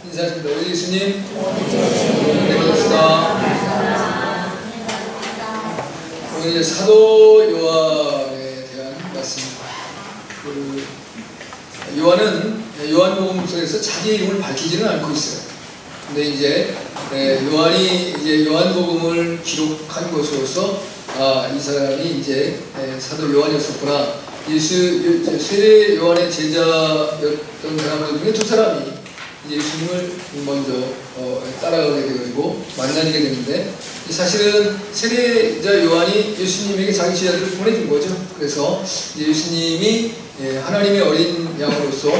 인사드립니다. 우리 예수님, 네, 반갑습니다. 오늘 이제 사도 요한에 대한 말씀입니다. 요한은 요한복음 속에서 자기의 이름을 밝히지는 않고 있어요. 근데 이제 요한이 이제 요한복음을 기록한 것으로서 이 사람이 이제 사도 요한이었었구나. 세례 요한의 제자였던 사람들 중에 두 사람이 이제 예수님을 먼저 따라가게 되고 만나게 되는데, 사실은 세례자 요한이 예수님에게 자기 제자들을 보내준 거죠. 그래서 이제 예수님이 하나님의 어린 양으로서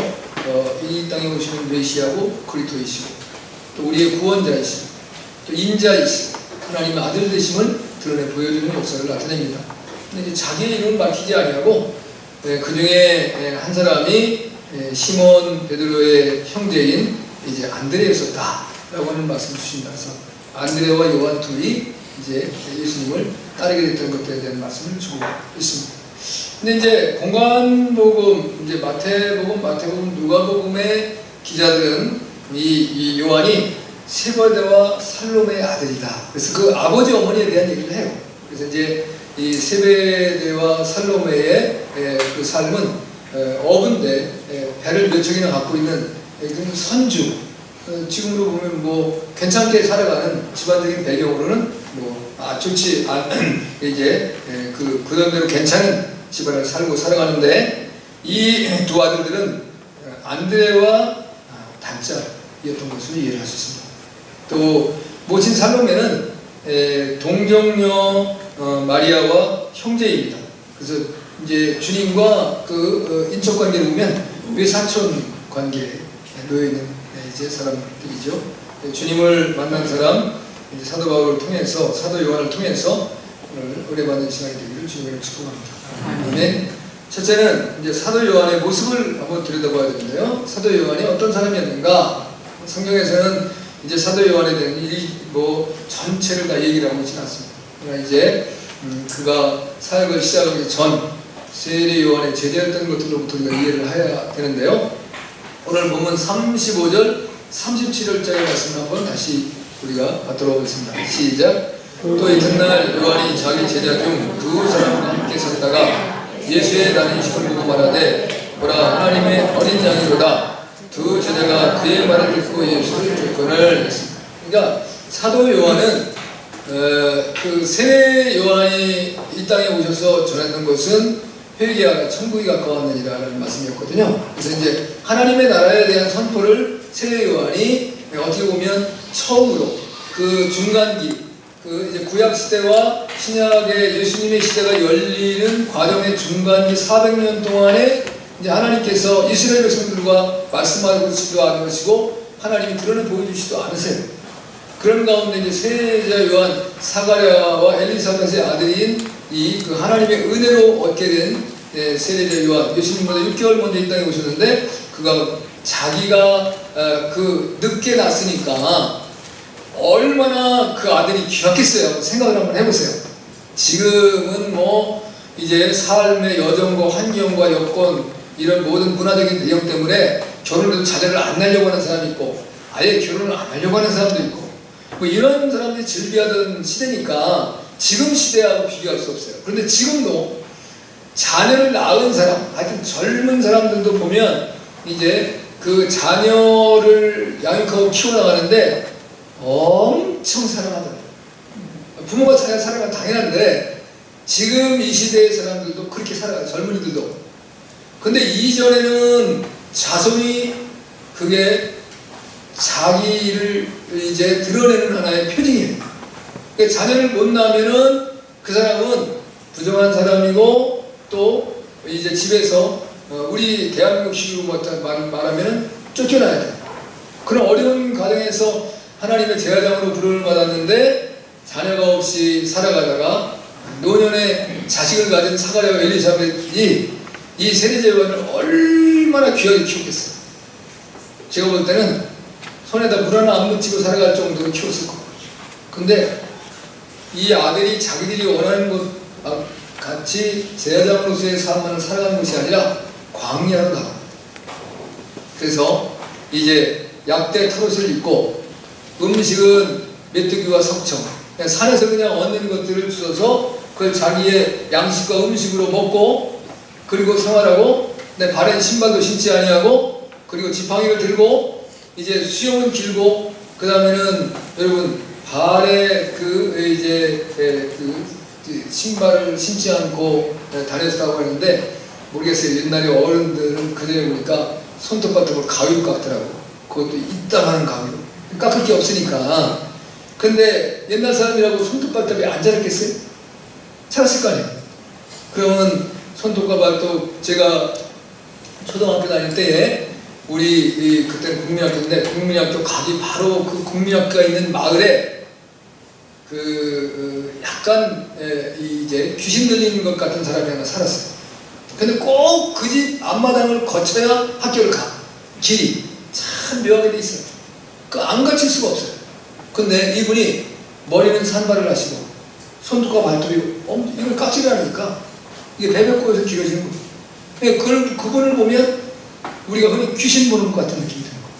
이 땅에 오시는 메시아고 그리스도이시고 또 우리의 구원자이시고 또 인자이시고 하나님의 아들 되심을 드러내 보여주는 역사를 나타냅니다. 근데 이제 자기의 이름을 밝히지 아니하고 그 중에 한 사람이 시몬 베드로의 형제인 이제 안드레였었다라고 하는 말씀을 주신다. 그래서 안드레와 요한 둘이 이제 예수님을 따르게 됐던 것들에 대한 말씀을 주고 있습니다. 근데 이제 공관복음, 이제 마태복음, 누가복음의 기자들은 이 요한이 세베대와 살로메의 아들이다. 그래서 그 아버지 어머니에 대한 얘기를 해요. 그래서 이제 이 세베대와 살로메의 그 삶은 어부인데 배를 몇 척이나 갖고 있는 선주, 지금으로 보면 뭐 괜찮게 살아가는 집안적인 배경으로는 뭐 좋지 이제 그런 대로 괜찮은 집안을 살아가는데, 이 두 아들들은 안드레와 단짝이었던 것으로 이해를 할 수 있습니다. 또 모친 살로메는 동정녀 마리아와 형제입니다. 그래서 이제 주님과 그 인척 관계를 보면 외사촌 관계에 놓여 있는 이제 사람들이죠. 주님을 만난 사람, 이제 사도 바울을 통해서, 사도 요한을 통해서 오늘 은혜받는 시간이 되기를 주님을 축복합니다. 아멘. 첫째는 이제 사도 요한의 모습을 한번 들여다봐야 되는데요. 사도 요한이 어떤 사람이었는가? 성경에서는 이제 사도 요한에 대한 뭐 전체를 다 얘기를 하고 있지는 않습니다. 그러나 이제 그가 사역을 시작하기 전 세례 요한의 제자였던 것들로부터 우리가 이해를 해야 되는데요. 오늘 보면 35절, 37절짜리 말씀을 한번 다시 우리가 받도록 하겠습니다. 시작. 또 이튿날 요한이 자기 제자 중 두 사람과 함께 섰다가 예수의 다니심을 보고 말하되 보라 하나님의 어린 양이로다. 두 제자가 그의 말을 듣고 예수를 쫓거늘 했습니다. 그러니까 사도 요한은 그 세례 요한이 이 땅에 오셔서 전했던 것은 회개하라 천국이 가까웠느니라는 말씀이었거든요. 그래서 이제 하나님의 나라에 대한 선포를 세례 요한이 어떻게 보면 처음으로 그 중간기, 그 이제 구약 시대와 신약의 예수님의 시대가 열리는 과정의 중간기 400년 동안에 이제 하나님께서 이스라엘 백성들과 말씀하시지도 않으시고 하나님이 드러내 보여주시지도 않으세요. 그런 가운데 이제 세례자 요한 사가랴와 엘리사벳의 아들인 그 하나님의 은혜로 얻게 된 세례자 요한, 예수님보다 6개월 먼저 이 땅에 오셨는데 그가 자기가 늦게 났으니까 얼마나 그 아들이 귀했겠어요. 생각을 한번 해보세요. 지금은 뭐 이제 삶의 여정과 환경과 여건 이런 모든 문화적인 배경 때문에 결혼해도 자녀를 안 낳으려고 하는 사람이 있고 아예 결혼을 안 하려고 하는 사람도 있고 뭐 이런 사람들이 즐비하던 시대니까 지금 시대하고 비교할 수 없어요. 그런데 지금도 자녀를 낳은 사람, 하여튼 젊은 사람들도 보면 이제 그 자녀를 양육하고 키워나가는데 엄청 사랑하더라고요. 부모가 자녀를 사랑하면 당연한데 지금 이 시대의 사람들도 그렇게 살아가요. 젊은이들도. 근데 이전에는 자손이 그게 자기를 이제 드러내는 하나의 표징이에요. 그러니까 자녀를 못 낳으면은 그 사람은 부정한 사람이고 또 이제 집에서 우리 대한민국식으로 말하면은 쫓겨나야 돼요. 그런 어려운 과정에서 하나님의 제사장으로 부름을 받았는데 자녀가 없이 살아가다가 노년에 자식을 가진 사가랴와 엘리사벳이 이 세례자 요한을 얼마나 귀하게 키웠겠어요. 제가 볼 때는 손에다 물 하나 안 묻히고 살아갈 정도로 키웠을 거예요. 근데 이 아들이 자기들이 원하는 것 같이 제사장으로서의 삶을 살아가는 것이 아니라 광야로 나갑니다. 그래서 이제 약대 털옷을 입고 음식은 메뚜기와 석청, 그냥 산에서 그냥 얻는 것들을 주워서 그걸 자기의 양식과 음식으로 먹고 그리고 생활하고 내 발에 신발도 신지 아니하고 그리고 지팡이를 들고 이제 수염은 길고 그 다음에는 여러분 발에 신발을 신지 않고 다녔다고 하는데 모르겠어요. 옛날에 어른들은 그전에 보니까 손톱 같은 걸 가위로 깎더라고. 그것도 이따만한 가위로. 깎을 게 없으니까. 근데 옛날 사람이라고 손톱 발톱이 안 자랐겠어요? 자랐을 거 아니에요. 그러면 손톱과 발톱 제가 초등학교 다닐 때에 우리 그때 국민학교인데 국민학교 가기 바로 그 국민학교가 있는 마을에 약간 이제 귀신 들리는 것 같은 사람이 하나 살았어요. 근데 꼭 그 집 앞마당을 거쳐야 학교를 가. 길이 참 묘하게 돼 있어요. 안 거칠 수가 없어요. 근데 이분이 머리는 산발을 하시고 손톱과 발톱이 이걸 깍지를 하니까 이게 배변골에서 길어지는 거예요. 그분을 보면 우리가 흔히 귀신 보는 것 같은 느낌이 드는 거예요.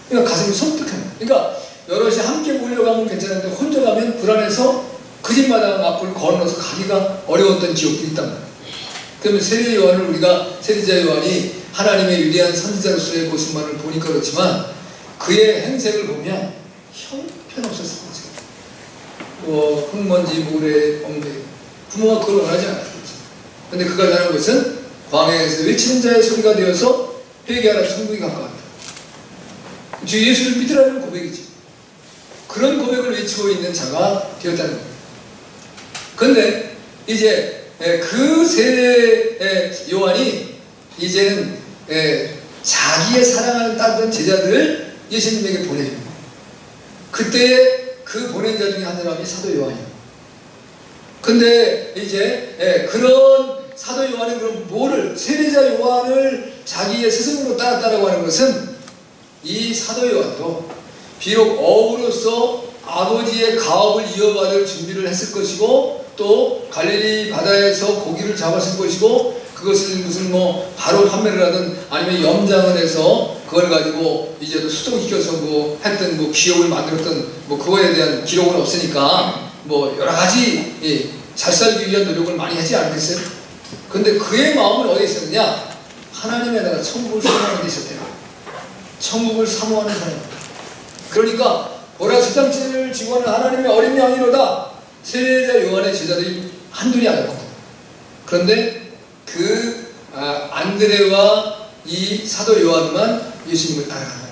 그러니까 가슴이 섬뜩해요. 그러니까 여럿이 함께 몰려가면 괜찮은데 혼자 가면 불안해서 그 집마당 앞을 걸어서 가기가 어려웠던 기억도 있단 말이에요. 그러면 세례 요한을 우리가 세례자 요한이 하나님의 위대한 선지자로서의 모습만을 보니까 그렇지만 그의 행색을 보면 형편없었을 거죠. 흙먼지 모래 엉덩이 부모가 그걸 원하지 않았겠죠. 근데 그가 잘한 것은 광야에서 외치는 자의 소리가 되어서 회개하라 천국이 가까웠다. 주 예수를 믿으라는 고백이지. 그런 고백을 외치고 있는 자가 되었다는 겁니다. 근데 이제 그 세례 요한이 이제는 자기의 사랑하는 따뜻한 제자들을 예수님에게 보내줍니다. 그때 그 보낸 자 중에 한 사람이 사도 요한이에요. 근데 이제 그런 사도 요한은 그럼 뭐를 세례자 요한을 자기의 스승으로 따랐다라고 하는 것은 이 사도 요한도 비록 어부로서 아버지의 가업을 이어받을 준비를 했을 것이고 또 갈릴리 바다에서 고기를 잡았을 것이고 그것을 무슨 바로 판매를 하든 아니면 염장을 해서 그걸 가지고 이제 수송시켜서 했던 기업을 만들었던 그거에 대한 기록은 없으니까 여러 가지 잘 살기 위한 노력을 많이 하지 않겠어요? 근데 그의 마음은 어디에 있었느냐? 하나님의 나라 천국을 사모하는 데 있었대요. 천국을 사모하는 사람. 그러니까 보라 세상죄를 지고 하는 하나님의 어린 양이로다. 세례자 요한의 제자들이 한둘이 아니었거든. 그런데 안드레와 이 사도 요한만 예수님을 따라간다.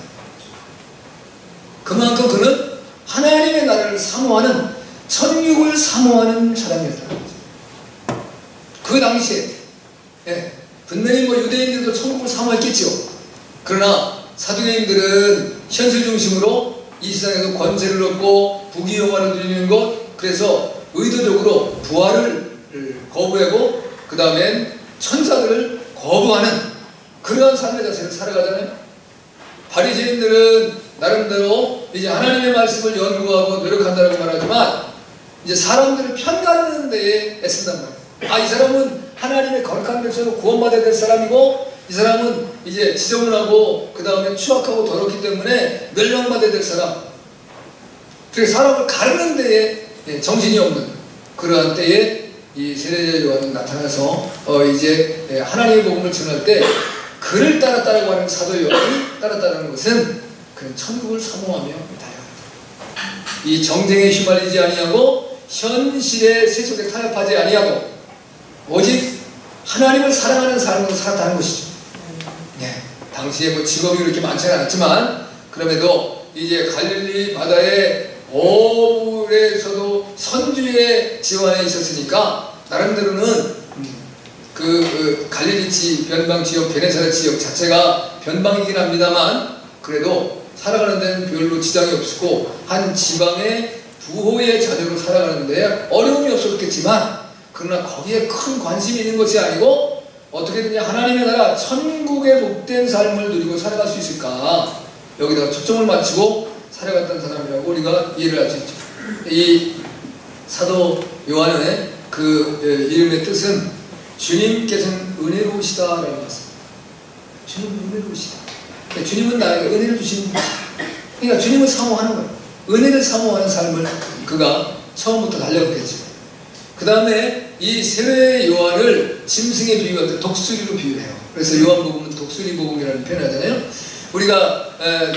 그만큼 그는 하나님의 나라를 사모하는 천국을 사모하는 사람이었다는 거죠. 그 당시에 분명히 유대인들도 천국을 사모했겠죠. 그러나 사두개인들은 현실 중심으로 이 세상에서 권세를 얻고 부귀영화를 누리는 것, 그래서 의도적으로 부활을 거부하고 그 다음엔 천사들을 거부하는 그러한 삶의 자세를 살아가잖아요. 바리새인들은 나름대로 이제 하나님의 말씀을 연구하고 노력한다고 말하지만 이제 사람들을 편가르는 데에 애쓴단 말이에요. 이 사람은 하나님의 거룩한 백성으로 구원받아야 될 사람이고 이 사람은 이제 지저분하고 그 다음에 추악하고 더럽기 때문에 멸망받아야 될 사람. 그래서 사람을 가르는 데에 정신이 없는 그러한 때에 이 세례자 요한은 나타나서 이제 하나님의 복음을 전할 때 그를 따랐다고 하는 사도 요한이 따랐다는 것은 그는 천국을 사모하며 다양하다. 이 정쟁에 휘말리지 아니하고 현실의 세속에 타협하지 아니하고 오직 하나님을 사랑하는 삶으로 살았다는 것이죠. 당시에 직업이 그렇게 많지는 않았지만 그럼에도 이제 갈릴리 바다의 어부에서도 선주의 지원에 있었으니까 나름대로는 갈릴리 변방 지역, 베네사렛 지역 자체가 변방이긴 합니다만 그래도 살아가는 데는 별로 지장이 없었고 한 지방의 부호의 자녀로 살아가는데 어려움이 없었겠지만 그러나 거기에 큰 관심이 있는 것이 아니고 어떻게든 하나님의 나라 천국의 복된 삶을 누리고 살아갈 수 있을까 여기다가 초점을 맞추고 살아갔던 사람이라고 우리가 이해를 할 수 있죠. 이 사도 요한의 이름의 뜻은 주님께서는 은혜로우시다라는 말씀. 주님은 은혜로우시다. 주님은 나에게 은혜를 주시는 분이시다. 그러니까 주님을 사모하는 거예요. 은혜를 사모하는 삶을 그가 처음부터 달려갔겠죠. 그 다음에 이 세례 요한을 짐승에 비유할 때 독수리로 비유해요. 그래서 요한복음은 독수리 복음이라는 표현을 하잖아요. 우리가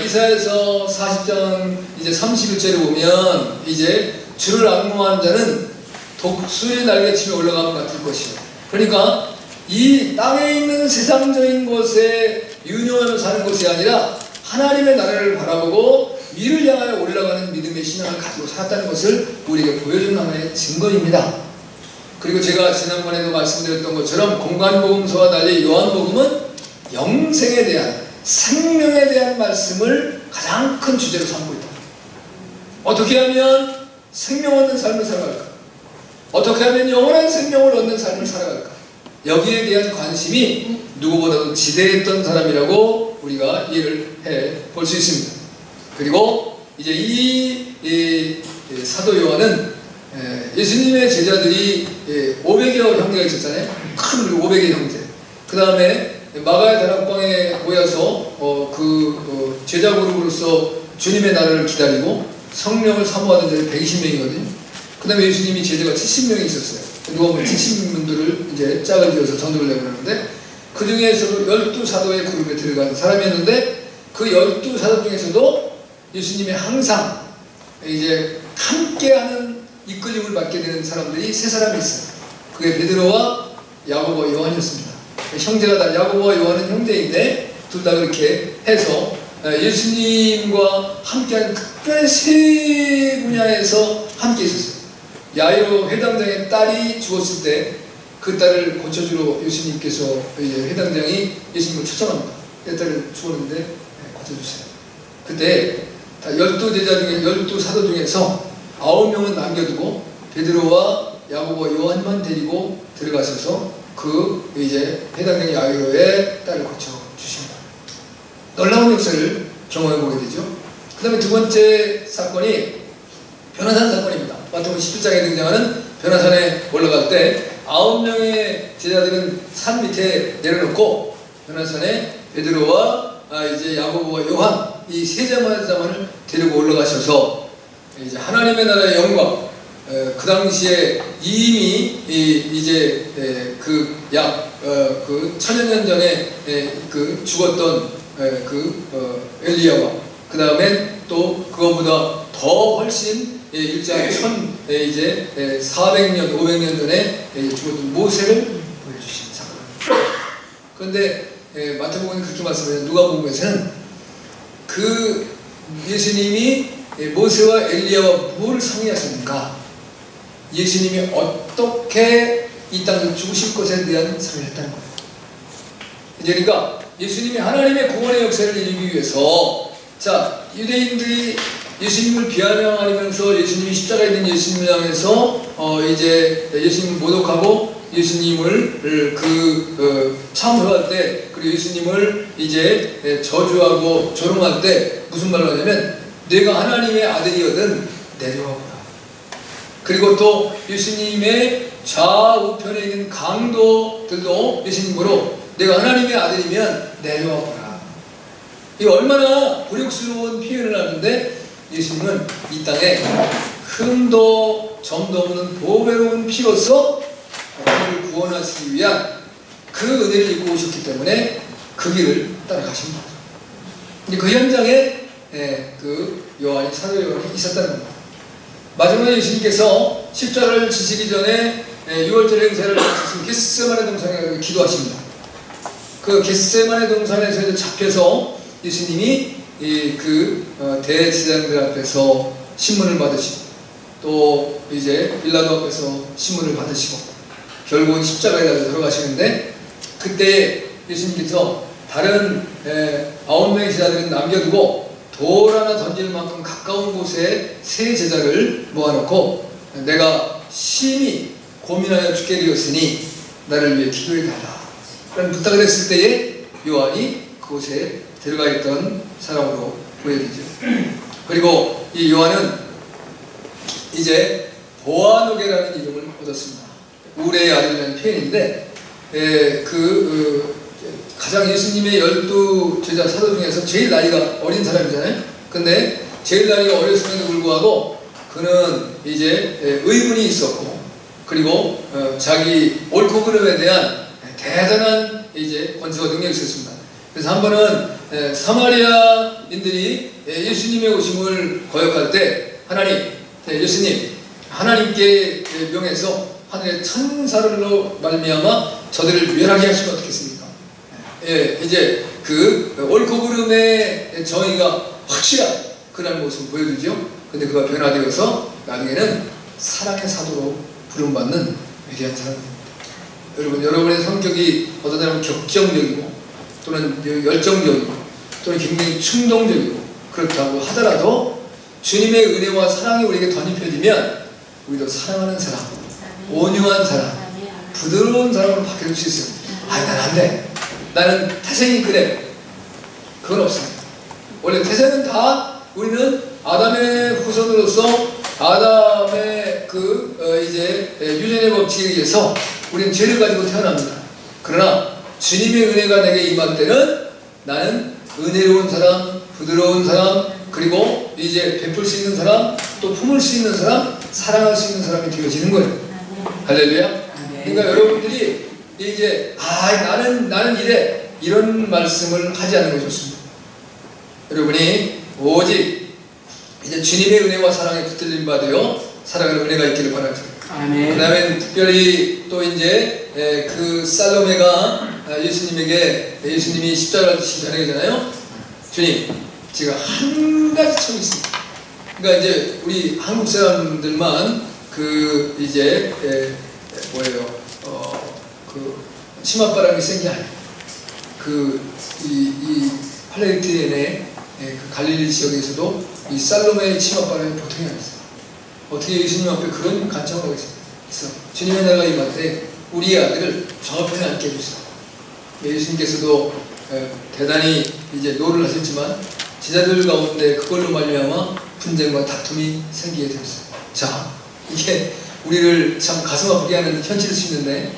이사야서 40장 이제 31절에 보면 이제 주를 앙모하는 자는 독수리 날개치며 올라가면 같을 것이요. 그러니까 이 땅에 있는 세상적인 것에 유념하며 사는 것이 아니라 하나님의 나라를 바라보고 위를 향하여 올라가는 믿음의 신앙을 가지고 살았다는 것을 우리에게 보여주는 하나의 증거입니다. 그리고 제가 지난번에도 말씀드렸던 것처럼 공간복음서와 달리 요한복음은 영생에 대한, 생명에 대한 말씀을 가장 큰 주제로 삼고 있다. 어떻게 하면 생명 얻는 삶을 살아갈까? 어떻게 하면 영원한 생명을 얻는 삶을 살아갈까? 여기에 대한 관심이 누구보다도 지대했던 사람이라고 우리가 이해를 해 볼 수 있습니다. 그리고 이제 이 사도 요한은 예수님의 제자들이 500여 형제가 있었잖아요. 큰 500의 형제. 그 다음에 마가의 다락방에 모여서 제자 그룹으로서 주님의 나라를 기다리고 성령을 사모하던 자들이 120명이거든요. 그 다음에 예수님이 제자가 70명이 있었어요. 누가 보면 70분들을 이제 짝을 지어서 전도를 내보내는데 그 중에서도 12사도의 그룹에 들어간 사람이었는데 그 12사도 중에서도 예수님이 항상 이제 함께하는 이끌림을 받게 되는 사람들이 세 사람이 있어요. 그게 베드로와 야고보와 요한이었습니다. 형제가 다 야고보와 요한은 형제인데 둘 다 그렇게 해서 예수님과 함께하는 특별히 세 분야에서 함께 있었어요. 야이로 회당장의 딸이 죽었을 때 그 딸을 고쳐주러 예수님께서 회당장이 예수님을 초청합니다. 내 딸을 죽었는데 고쳐주세요. 그때 12제자 중에 12사도 중에서 9명은 남겨두고 베드로와 야고보와 요한만 데리고 들어가셔서 그 이제 회당장 야이로의 딸을 고쳐주십니다. 놀라운 역사를 경험해 보게 되죠. 그 다음에 두 번째 사건이 변화산 사건입니다. 마태복음 17장에 등장하는 변화산에 올라갈 때 9명의 제자들은 산 밑에 내려놓고 변화산에 베드로와 이제 야고보와 요한 이 세 제자만을 데리고 올라가셔서 이제 하나님의 나라의 영광, 그 당시에 이미 이제 그 약 그 천여 년 전에 그 죽었던 엘리야와 그 다음에 또 그거보다 더 훨씬 일장 이제 400년, 500년 전에 죽었던 모세를 보여주신 사건. 그런데 마태복음이 그렇게 말씀해요. 누가복음에서는 그 예수님이 모세와 엘리야와 무엇을 상의하셨는가? 예수님이 어떻게 이 땅에서 죽으실 것에 대한 상의를 했다는 거예요. 이제 그러니까 예수님이 하나님의 구원의 역사를 이루기 위해서 자 유대인들이 예수님을 비아냥하면서 예수님이 십자가에 있는 예수님을 향해서 이제 예수님을 모독하고 예수님을 참회할 때 그리고 예수님을 이제 저주하고 조롱할 때 무슨 말을 하냐면 내가 하나님의 아들이거든 내려와보라. 그리고 또 예수님의 좌우편에 있는 강도들도 예수님으로 내가 하나님의 아들이면 내려와보라. 이거 얼마나 굴욕스러운 표현을 하는데 예수님은 이 땅에 흠도 점도 없는 보배로운 피로서 우리를 구원하시기 위한 그 은혜를 입고 오셨기 때문에 그 길을 따라가신 거죠. 근데 그 현장에 그 요한이 사도 요한이 있었다는 겁니다. 마지막에 예수님께서 십자가를 지시기 전에 6월절 행사를 마치신 겟세마네 동산에 기도하십니다. 그 겟세마네 동산에서 잡혀서 예수님이 대제사장들 앞에서 신문을 받으시고 또 이제 빌라도 앞에서 신문을 받으시고 결국은 십자가에 들어가시는데 그때 예수님께서 다른 9명의 제자들은 남겨두고 돌 하나 던질 만큼 가까운 곳에 세 제자를 모아놓고 내가 심히 고민하여 죽게 되었으니 나를 위해 기도해 달라 그런 부탁을 했을 때에 요한이 그곳에 들어가 있던 사람으로 보여지죠. 그리고 이 요한은 이제 보아노게라는 이름을 얻었습니다. 우레의 아들이라는 표현인데 가장 예수님의 12 제자 사도 중에서 제일 나이가 어린 사람이잖아요. 근데 제일 나이가 어렸음에도 불구하고 그는 이제 의문이 있었고, 그리고 자기 옳고 그름에 대한 대단한 이제 권세와 능력이 있었습니다. 그래서 한 번은 사마리아인들이 예수님의 오심을 거역할 때 하나님, 예수님, 하나님께 명해서 하늘의 천사를로 말미암아 저들을 멸하게 하시면 어떻겠습니까? 이제 그 옳고 그름의 정의가 확실한 그런 모습을 보여주죠. 근데 그가 변화되어서 나중에는 사랑의 사도로 부름받는 위대한 사람입니다. 여러분, 여러분의 성격이 어떤 사람은 격정적이고 또는 열정적이고 또는 굉장히 충동적이고 그렇다고 하더라도 주님의 은혜와 사랑이 우리에게 덧입혀지면 우리도 사랑하는 사람, 온유한 사람, 부드러운 사람으로 바뀔 수 있어요. 아니, 난 안 돼. 나는 태생이 그래. 그건 없습니다. 원래 태생은 다 우리는 아담의 후손으로서 아담의 이제 유전의 법칙에 의해서 우리는 죄를 가지고 태어납니다. 그러나 주님의 은혜가 내게 임할 때는 나는 은혜로운 사람, 부드러운 사람, 그리고 이제 베풀 수 있는 사람, 또 품을 수 있는 사람, 사랑할 수 있는 사람이 되어지는 거예요. 할렐루야. 그러니까 여러분들이 이제 나는 이래, 이런 말씀을 하지 않는 것이 좋습니다. 여러분이 오직 이제 주님의 은혜와 사랑에 붙들림 받아요 살아가는 은혜가 있기를 바랍니다. 그 다음에 특별히 또 이제 그 살로메가 예수님이 십자가를 지신 저녁이잖아요. 주님, 제가 한 가지 청이 있습니다. 그러니까 이제 우리 한국 사람들만 이제 치맛바람이 센 게 아니에요. 이 팔레스타인의 그 갈릴리 지역에서도 이 살로메의 치맛바람이 보통이 아니었어요. 어떻게 예수님 앞에 그런 간청하고 있어? 주님의 나라가 임할 때 우리의 아들을 정합편에 앉게 해주세요. 예수님께서도 대단히 이제 노를 하셨지만 제자들 가운데 그걸로 말미암아 분쟁과 다툼이 생기게 되었어요. 자, 이게 우리를 참 가슴 아프게 하는 현실일 수 있는데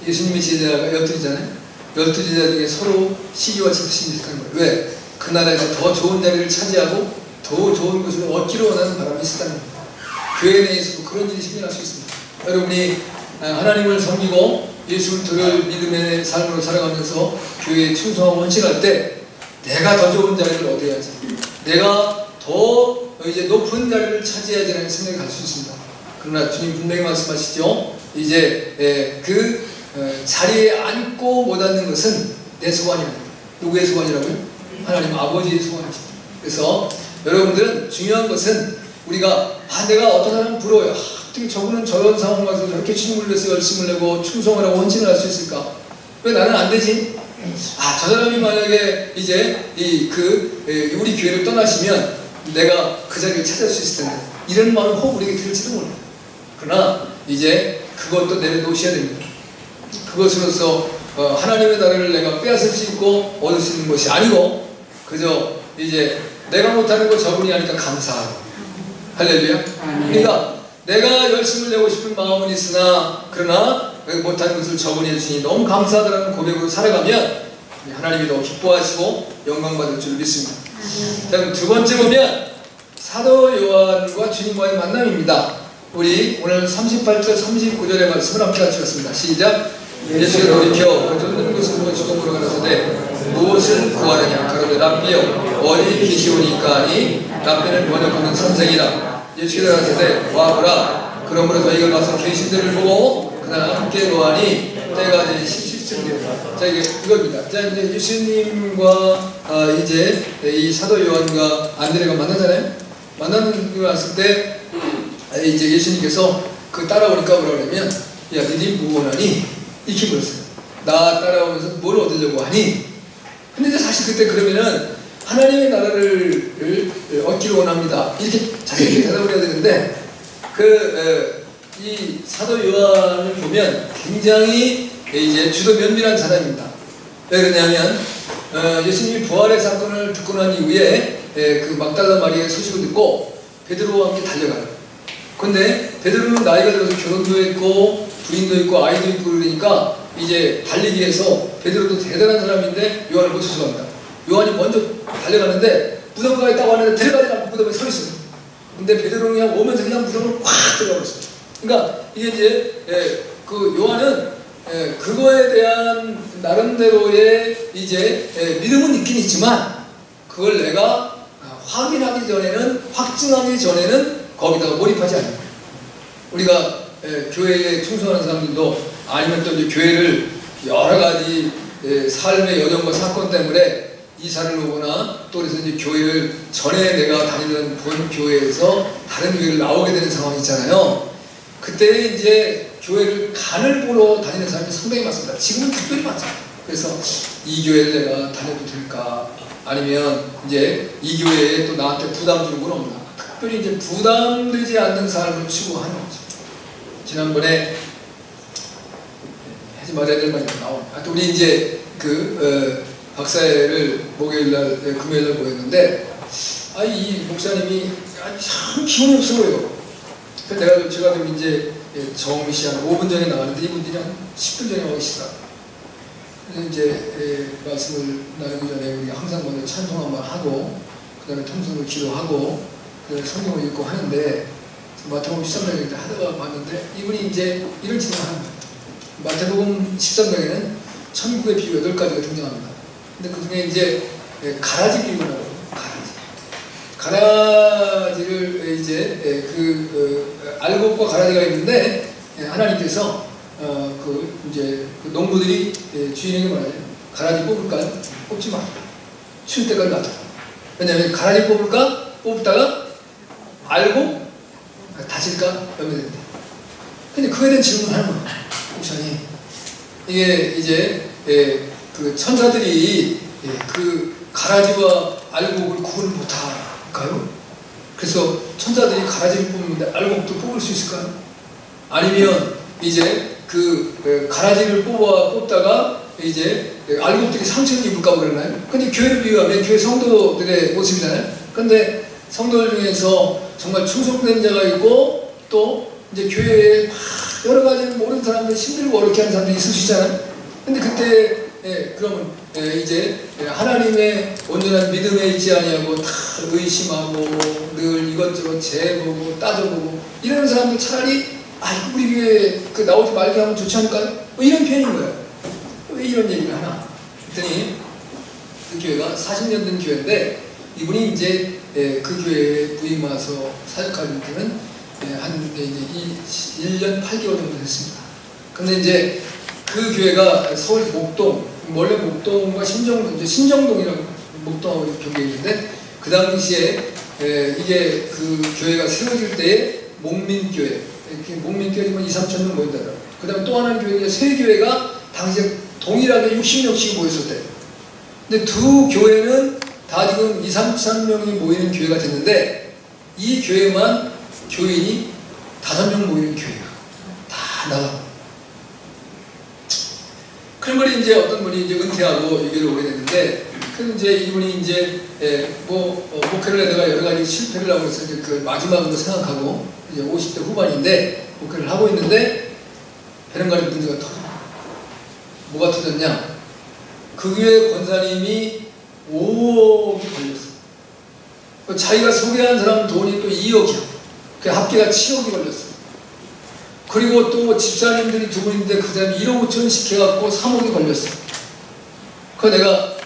예수님의 제자가 12이잖아요. 12제자 중에 서로 시기와 질투심이 있었다는 거예요. 왜? 그 나라에서 더 좋은 자리를 차지하고 더 좋은 것을 얻기로 원하는 바람이 있었다는 겁니다. 교회 내에서도 그런 일이 생겨날 수 있습니다. 여러분이 하나님을 섬기고 예수를 들을 믿음의 삶으로 살아가면서 교회에 충성하고 헌신할 때 내가 더 좋은 자리를 얻어야지, 내가 더 이제 높은 자리를 차지해야지라는 생각이 갈 수 있습니다. 그러나 주님 분명히 말씀하시죠. 이제 자리에 앉고 못 앉는 것은 내 소관이 아니에요. 누구의 소관이라고요? 하나님 아버지의 소관이죠. 그래서 여러분들은 중요한 것은 우리가 내가 어떤 사람은 부러워요. 어떻게 저분은 저런 상황 가서 저렇게 주님을 위해서 열심을 내고 충성을 하고 헌신을 할 수 있을까? 왜 나는 안 되지? 저 사람이 만약에 이제 우리 교회를 떠나시면 내가 그 자리를 찾을 수 있을 텐데, 이런 마음이 혹 우리에게 들지도 몰라요. 그러나 이제 그것도 내려놓으셔야 됩니다. 그것으로서 하나님의 나라를 내가 빼앗을 수 있고 얻을 수 있는 것이 아니고 그저 이제 내가 못하는 거 저분이 하니까 감사하고. 할렐루야. 그러니까 내가 열심을 내고 싶은 마음은 있으나 그러나 못하는 것을 저분이 해주시니 너무 감사하다는 고백으로 살아가면 하나님이 더 기뻐하시고 영광받을 줄 믿습니다. 그럼 두 번째 보면 사도 요한과 주님과의 만남입니다. 우리 오늘 38절 39절의 말씀을 함께 같이 읽습니다. 시작. 예수가 돌이켜 쫓는 것을 보고 죽음으로 가라사대 무엇을 구하느냐? 가로되 랍비여 어디 계시오니까 하니 랍비는 번역하는 선생이라. 예수가 가라사대 와보라. 그러므로 저희가 가서 계신 데를 보고 그날 함께 노하니 때가 이제 17절입니다. 자, 이겁니다. 자, 이제 예수님과 이제 이 사도 요한과 안드레가 만나잖아요. 만났을 때 이제 예수님께서 따라오니까 뭐라 그러면 야, 너희 뭐 원하니? 이렇게 물었어요. 나 따라오면서 뭘 얻으려고 하니? 근데 이제 사실 그때 그러면은 하나님의 나라를 얻기를 원합니다. 이렇게 자세히 대답을 해야 되는데 이 사도 요한을 보면 굉장히 이제 주도 면밀한 사람입니다. 왜 그러냐면 예수님이 부활의 사건을 듣고 난 이후에 그 막달라 마리아의 소식을 듣고 베드로와 함께 달려가요. 근데 베드로는 나이가 들어서 결혼도 했고 부인도 있고 아이도 있고 그러니까 이제 달리기 위해서 베드로도 대단한 사람인데 요한을 못 쫓아갑니다. 요한이 먼저 달려가는데 무덤가에 딱 왔는데 들어가지 않고 무덤에 서 있어요. 근데 베드로가 오면서 그냥 무덤을 꽉 들어버렸어요. 그러니까 이게 이제 그 요한은 그거에 대한 나름대로의 이제 믿음은 있긴 있지만 그걸 내가 확인하기 전에는, 확증하기 전에는 거기다가 몰입하지 않는 거예요. 우리가 교회에 충성하는 사람들도 아니면 또 이제 교회를 여러 가지 삶의 여정과 사건 때문에 이사를 오거나 또 그래서 이제 교회를 전에 내가 다니던 본 교회에서 다른 교회를 나오게 되는 상황이 있잖아요. 그때 이제 교회를 간을 보러 다니는 사람이 상당히 많습니다. 지금은 특별히 많죠. 그래서 이 교회를 내가 다녀도 될까? 아니면 이제 이 교회에 또 나한테 부담 주는 건 없나? 특별히 이제 부담되지 않는 삶을 추구하는 거죠. 지난번에 하지 말아야 될 말이 나오네. 또 우리 이제 박사회를 목요일날, 금요일날 모였는데, 이 목사님이 참 기운이 없어 보여요. 그래서 제가 좀 이제 정미 씨 한 5분 전에 나왔는데 이분들이 한 10분 전에 와 계시다. 그래서 이제 말씀을 나누기 전에 우리 항상 먼저 찬송 한번 하고, 그 다음에 통성을 기도하고, 그 다음에 성경을 읽고 하는데, 마태복음 13장에 하다가 봤는데, 이분이 이제 이런 질문을 하는 거예요. 마태복음 13장에는 천국의 비유 8가지가 등장합니다. 근데 그 중에 이제 가라지 비유라고 해요. 가라지를 이제 알곡과 가라지가 있는데 하나님께서 이제 농부들이 주인에게 말하죠. 가라지 뽑을까? 뽑지 마. 출 때까지 놔둬. 왜냐하면 가라지 뽑을까? 뽑다가 알곡 다질까? 염려된다. 근데 그거에 대한 질문을 하는 거예요. 목사님, 이게 이제 그 천사들이 그 가라지와 알곡을 구분을 못할까요? 그래서 천사들이 가라지를 뽑는데 알곡도 뽑을 수 있을까요? 아니면 이제 가라지를 뽑다가 이제 알곡들이 상처를 입을까 그러나요? 근데 교회를 비유하면 교회 성도들의 모습이잖아요. 근데 성도들 중에서 정말 충성된 자가 있고 또 이제 교회에 막 여러 가지 모르는 사람들 힘들고 어렵게 하는 사람들이 있을 수 있잖아요. 근데 그때 그러면 이제 하나님의 온전한 믿음에 있지 아니하고 다 의심하고 늘 이것저것 재보고 따져보고 이런 사람들 차라리 우리 교회에 나오지 말게 하면 좋지 않을까요? 뭐 이런 표현인 거예요. 왜 이런 얘기를 하나? 그랬더니 그 교회가 40년 된 교회인데 이분이 이제 그 교회에 부임 와서 사역할 때는 한 이제 1년 8개월 정도 됐습니다. 근데 이제 그 교회가 서울 목동, 원래 목동과 신정동이라고 목동하고 경계에 있는데 그 당시에 이게 그 교회가 세워질 때에 목민교회, 목민교회가 2~3천 명 모인다더라고요. 그 다음에 또 하나는 교회가 세교회가 당시에 동일하게 60명씩 모였었대요. 근데 두 교회는 다 지금 2~3천 명이 모이는 교회가 됐는데 이 교회만 교인이 5명 모이는 교회가 다 나가고. 그런 분이 이제 어떤 분이 이제 은퇴하고 이교를 오게 됐는데, 그 이제 이분이 이제 목회를 하다가 여러 가지 실패를 하고 있어서 이제 그 마지막으로 생각하고 이제 50대 후반인데 목회를 하고 있는데 베른간에 문제가 터져요. 뭐가 터졌냐? 그 교회 권사님이 5억이 걸렸어. 자기가 소개한 사람 돈이 또 2억이야. 그 합계가 7억이 걸렸어. 그리고 또 집사님들이 2분인데 그 사람이 1억 5천씩 해갖고 3억이 걸렸어. 그래서 내가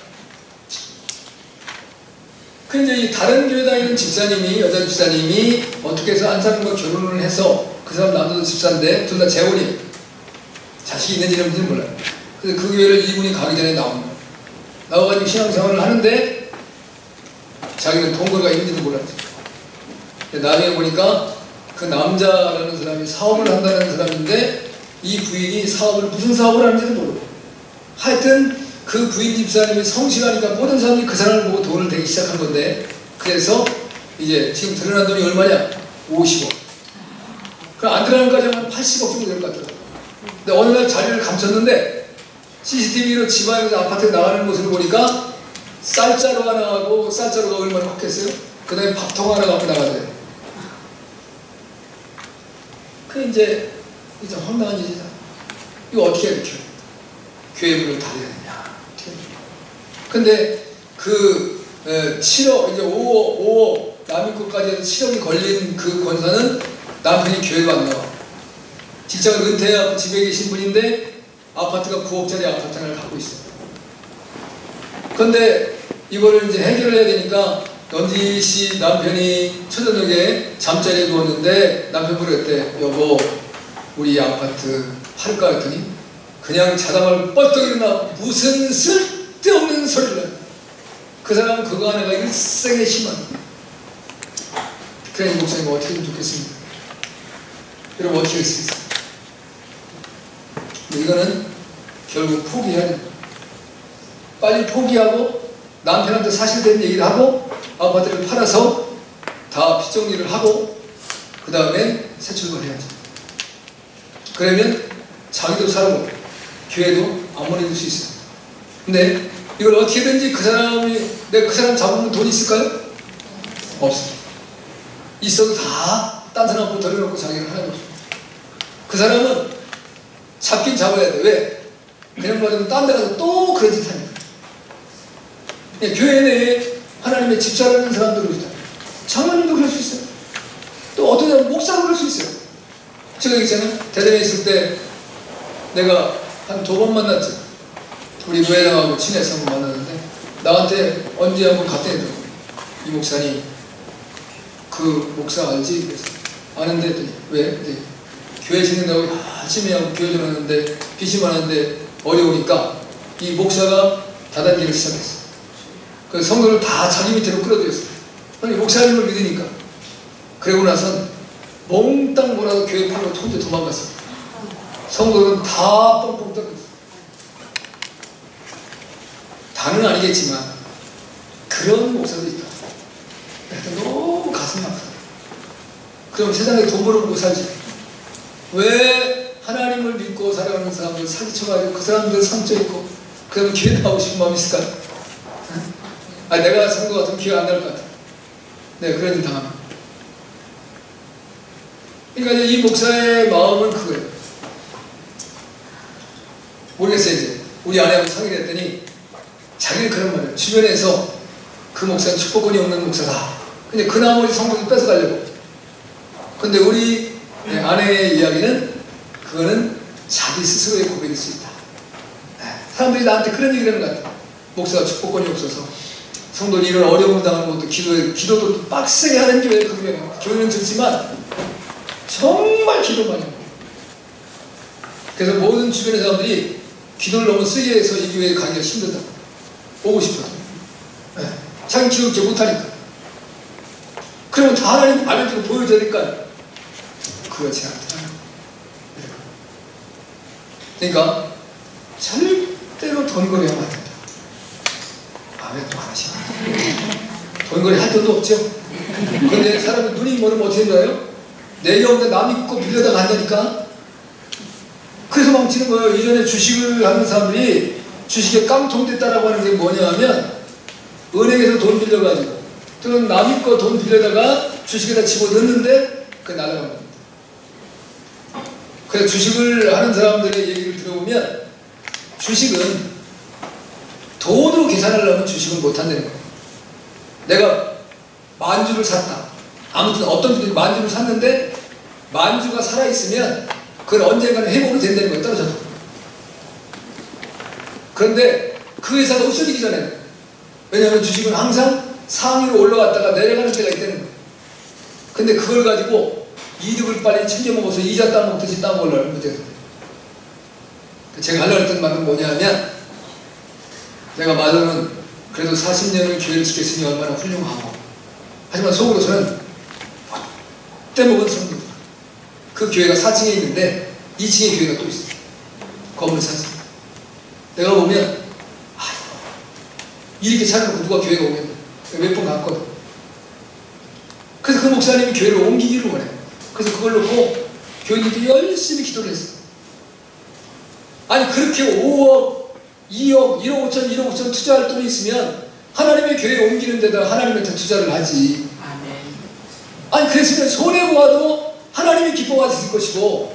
이제 이 다른 교회 다니는 집사님이, 여자 집사님이 어떻게 해서 한 사람과 결혼을 해서 그 사람 남자도 집사인데 둘 다 재혼이 자식이 있는지 없는지는 몰라요. 그래서 그 교회를 이분이 가기 전에 나온 거예요. 나와가지고 신앙생활을 하는데 자기는 동거가 있는지도 몰랐죠. 나중에 보니까 그 남자라는 사람이 사업을 한다는 사람인데 이 부인이 무슨 사업을 하는지도 모르고 하여튼 그 부인 집사님이 성실하니까 모든 사람들이 그 사람을 보고 돈을 대기 시작한 건데 그래서 이제 지금 드러난 돈이 얼마냐? 50억. 그럼 안 드러난 까지 하면 80억 정도 될 것 같더라고요. 근데 어느 날 자리를 감췄는데 CCTV로 집안에서 아파트에 나가는 모습을 보니까 쌀자루가 나가고 쌀자루가 얼마나 확했어요? 그 다음에 밥통 하나 갖고 나가줘요. 그 이제 황당한 일이다. 이거 어떻게 해야 돼? 교회 문을 닫아야 되냐? 근데 그 7억, 이제 5억, 남의 것까지 해서 7억이 걸린 그 권사는 남편이 교회도 안 나와. 직장을 은퇴하고 집에 계신 분인데 아파트가 9억짜리 아파트 하나를 갖고 있어요. 그런데 이거를 이제 해결을 해야 되니까 넌지시 남편이 초저녁에 잠자리에 누웠는데 남편분이 그랬대. 여보, 우리 아파트 팔까 했더니 그냥 자다 말고 뻘떡 일어나 무슨 쓸데없는 소리를 해. 그 사람은 그거 하나가 일생의 희망. 그래, 목사님 어떻게 하면 좋겠습니까? 여러분 어떻게 할 수 있어요? 이거는 결국 포기해야 됩니다. 빨리 포기하고 남편한테 사실된 얘기를 하고 아파트를 팔아서 다 빚정리를 하고 그 다음에 새 출발해야죠. 그러면 자기도 살고 교회도 아무리 수 있어요. 근데 이걸 어떻게든지 그 사람 잡으면 돈이 있을까요? 없습니다. 있어도 다 딴 사람 앞으로 돌려놓고 자기는 하나도 없어요. 그 사람은 잡긴 잡아야 돼. 왜? 그냥 놔두면 딴 데 가서 또 그런 짓 하니까. 교회 내에 하나님의 집사라는 사람들도 있다. 장로님도 그럴 수 있어요. 또 어떤 사람은 목사도 그럴 수 있어요. 제가 있잖아요. 대전에 있을 때 내가 한 2번 만났죠. 우리 노회장하고 친해서 한번 만났는데 나한테 언제 한번 갔더니 이 목사님 그 목사 알지? 그래서 아는데 했더니 왜? 네. 교회 지낸다고 열심히 하고 교회 좀 하는데 빚이 많은데 어려우니까 이 목사가 다단계를 시작했어. 그 성도를 다 자기 밑으로 끌어들였어. 아니 목사님을 믿으니까. 그러고 나선 몽땅 몰아서 교회 팔로 혼자 도망갔어. 성도는 다 뻥뻥 떴어. 다는 아니겠지만 그런 목사도 있다. 너무 가슴 아프다. 그럼 세상에 돈 벌어먹고 살지. 왜 하나님을 믿고 살아가는 사람들 사기쳐가지고 그 사람들 상처 있고 그러면 교회 나오고 싶은 마음이 있을까? 내가 성도 같으면 기회 안 날 것 같아. 네, 그런 일 당합니다. 그러니까 이 목사의 마음은 그거예요. 모르겠어요. 이제 우리 아내하고 상의를 했더니 자기는 그런 말이에요. 주변에서 그 목사는 축복권이 없는 목사다. 근데 그 나머지 성도를 뺏어가려고. 근데 우리 아내의 이야기는 그거는 자기 스스로의 고백일 수 있다. 사람들이 나한테 그런 얘기를 하는 것 같아요. 목사가 축복권이 없어서 성도들이 이런 어려움을 당하는 것도 기도도 빡세게 하는 교회, 교회는 듣지만 정말 기도 많이 하고. 그래서 모든 주변의 사람들이 기도를 너무 세게 해서 이 교회에 가기가 힘들다. 오고 싶어도. 자기 기도 이렇게 못하니까. 그러면 다 하나님 알려주고 보여줘야 될까요? 그렇지 않다. 그러니까 절대로 돈거래하면 안 된다. 왜 또 하나씩 돈거래 할 돈도 없죠. 그런데 사람이 눈이 멀으면 어떻게 된다요? 내게 없는데 남이 꼭 빌려다 간다니까. 그래서 망치는 거예요. 이전에 주식을 하는 사람들이 주식에 깡통됐다라고 하는 게 뭐냐 하면 은행에서 돈 빌려가지고 또는 남이 거 돈 빌려다가 주식에다 집어넣는데 그게 날아간 겁니다. 그래서 주식을 하는 사람들의 얘기를 들어보면 주식은 돈으로 계산하려면 주식은 못한다는 거예요. 내가 만주를 샀다. 아무튼 어떤 분들이 만주를 샀는데 만주가 살아있으면 그건 언젠가는 회복이 된다는 거예요. 떨어져도. 그런데 그 회사가 없어지기 전에, 왜냐하면 주식은 항상 상위로 올라갔다가 내려가는 때가 있다는 거예요. 근데 그걸 가지고 이득을 빨리 챙겨먹어서 이자 따먹듯이 따먹으려면 못해요. 제가 하려고 했던 말은 뭐냐면 내가 말로는 그래도 40년을 교회를 지켰으니 얼마나 훌륭하고, 하지만 속으로서는 떼먹은 성도. 그 교회가 4층에 있는데 2층에 교회가 또 있어요. 건물 4층. 내가 보면 이렇게 차려놓고 누가 교회가 오겠냐. 몇 번 갔거든. 그래서 그 목사님이 교회를 옮기기를 원해. 그래서 그걸 놓고 교인들이 열심히 기도를 했어. 아니 그렇게 5억, 2억, 1억 5천, 1억 5천 투자할 돈이 있으면 하나님의 교회에 옮기는 데다 하나님한테 투자를 하지. 아니 그랬으면 손해보아도 하나님이 기뻐하실 것이고,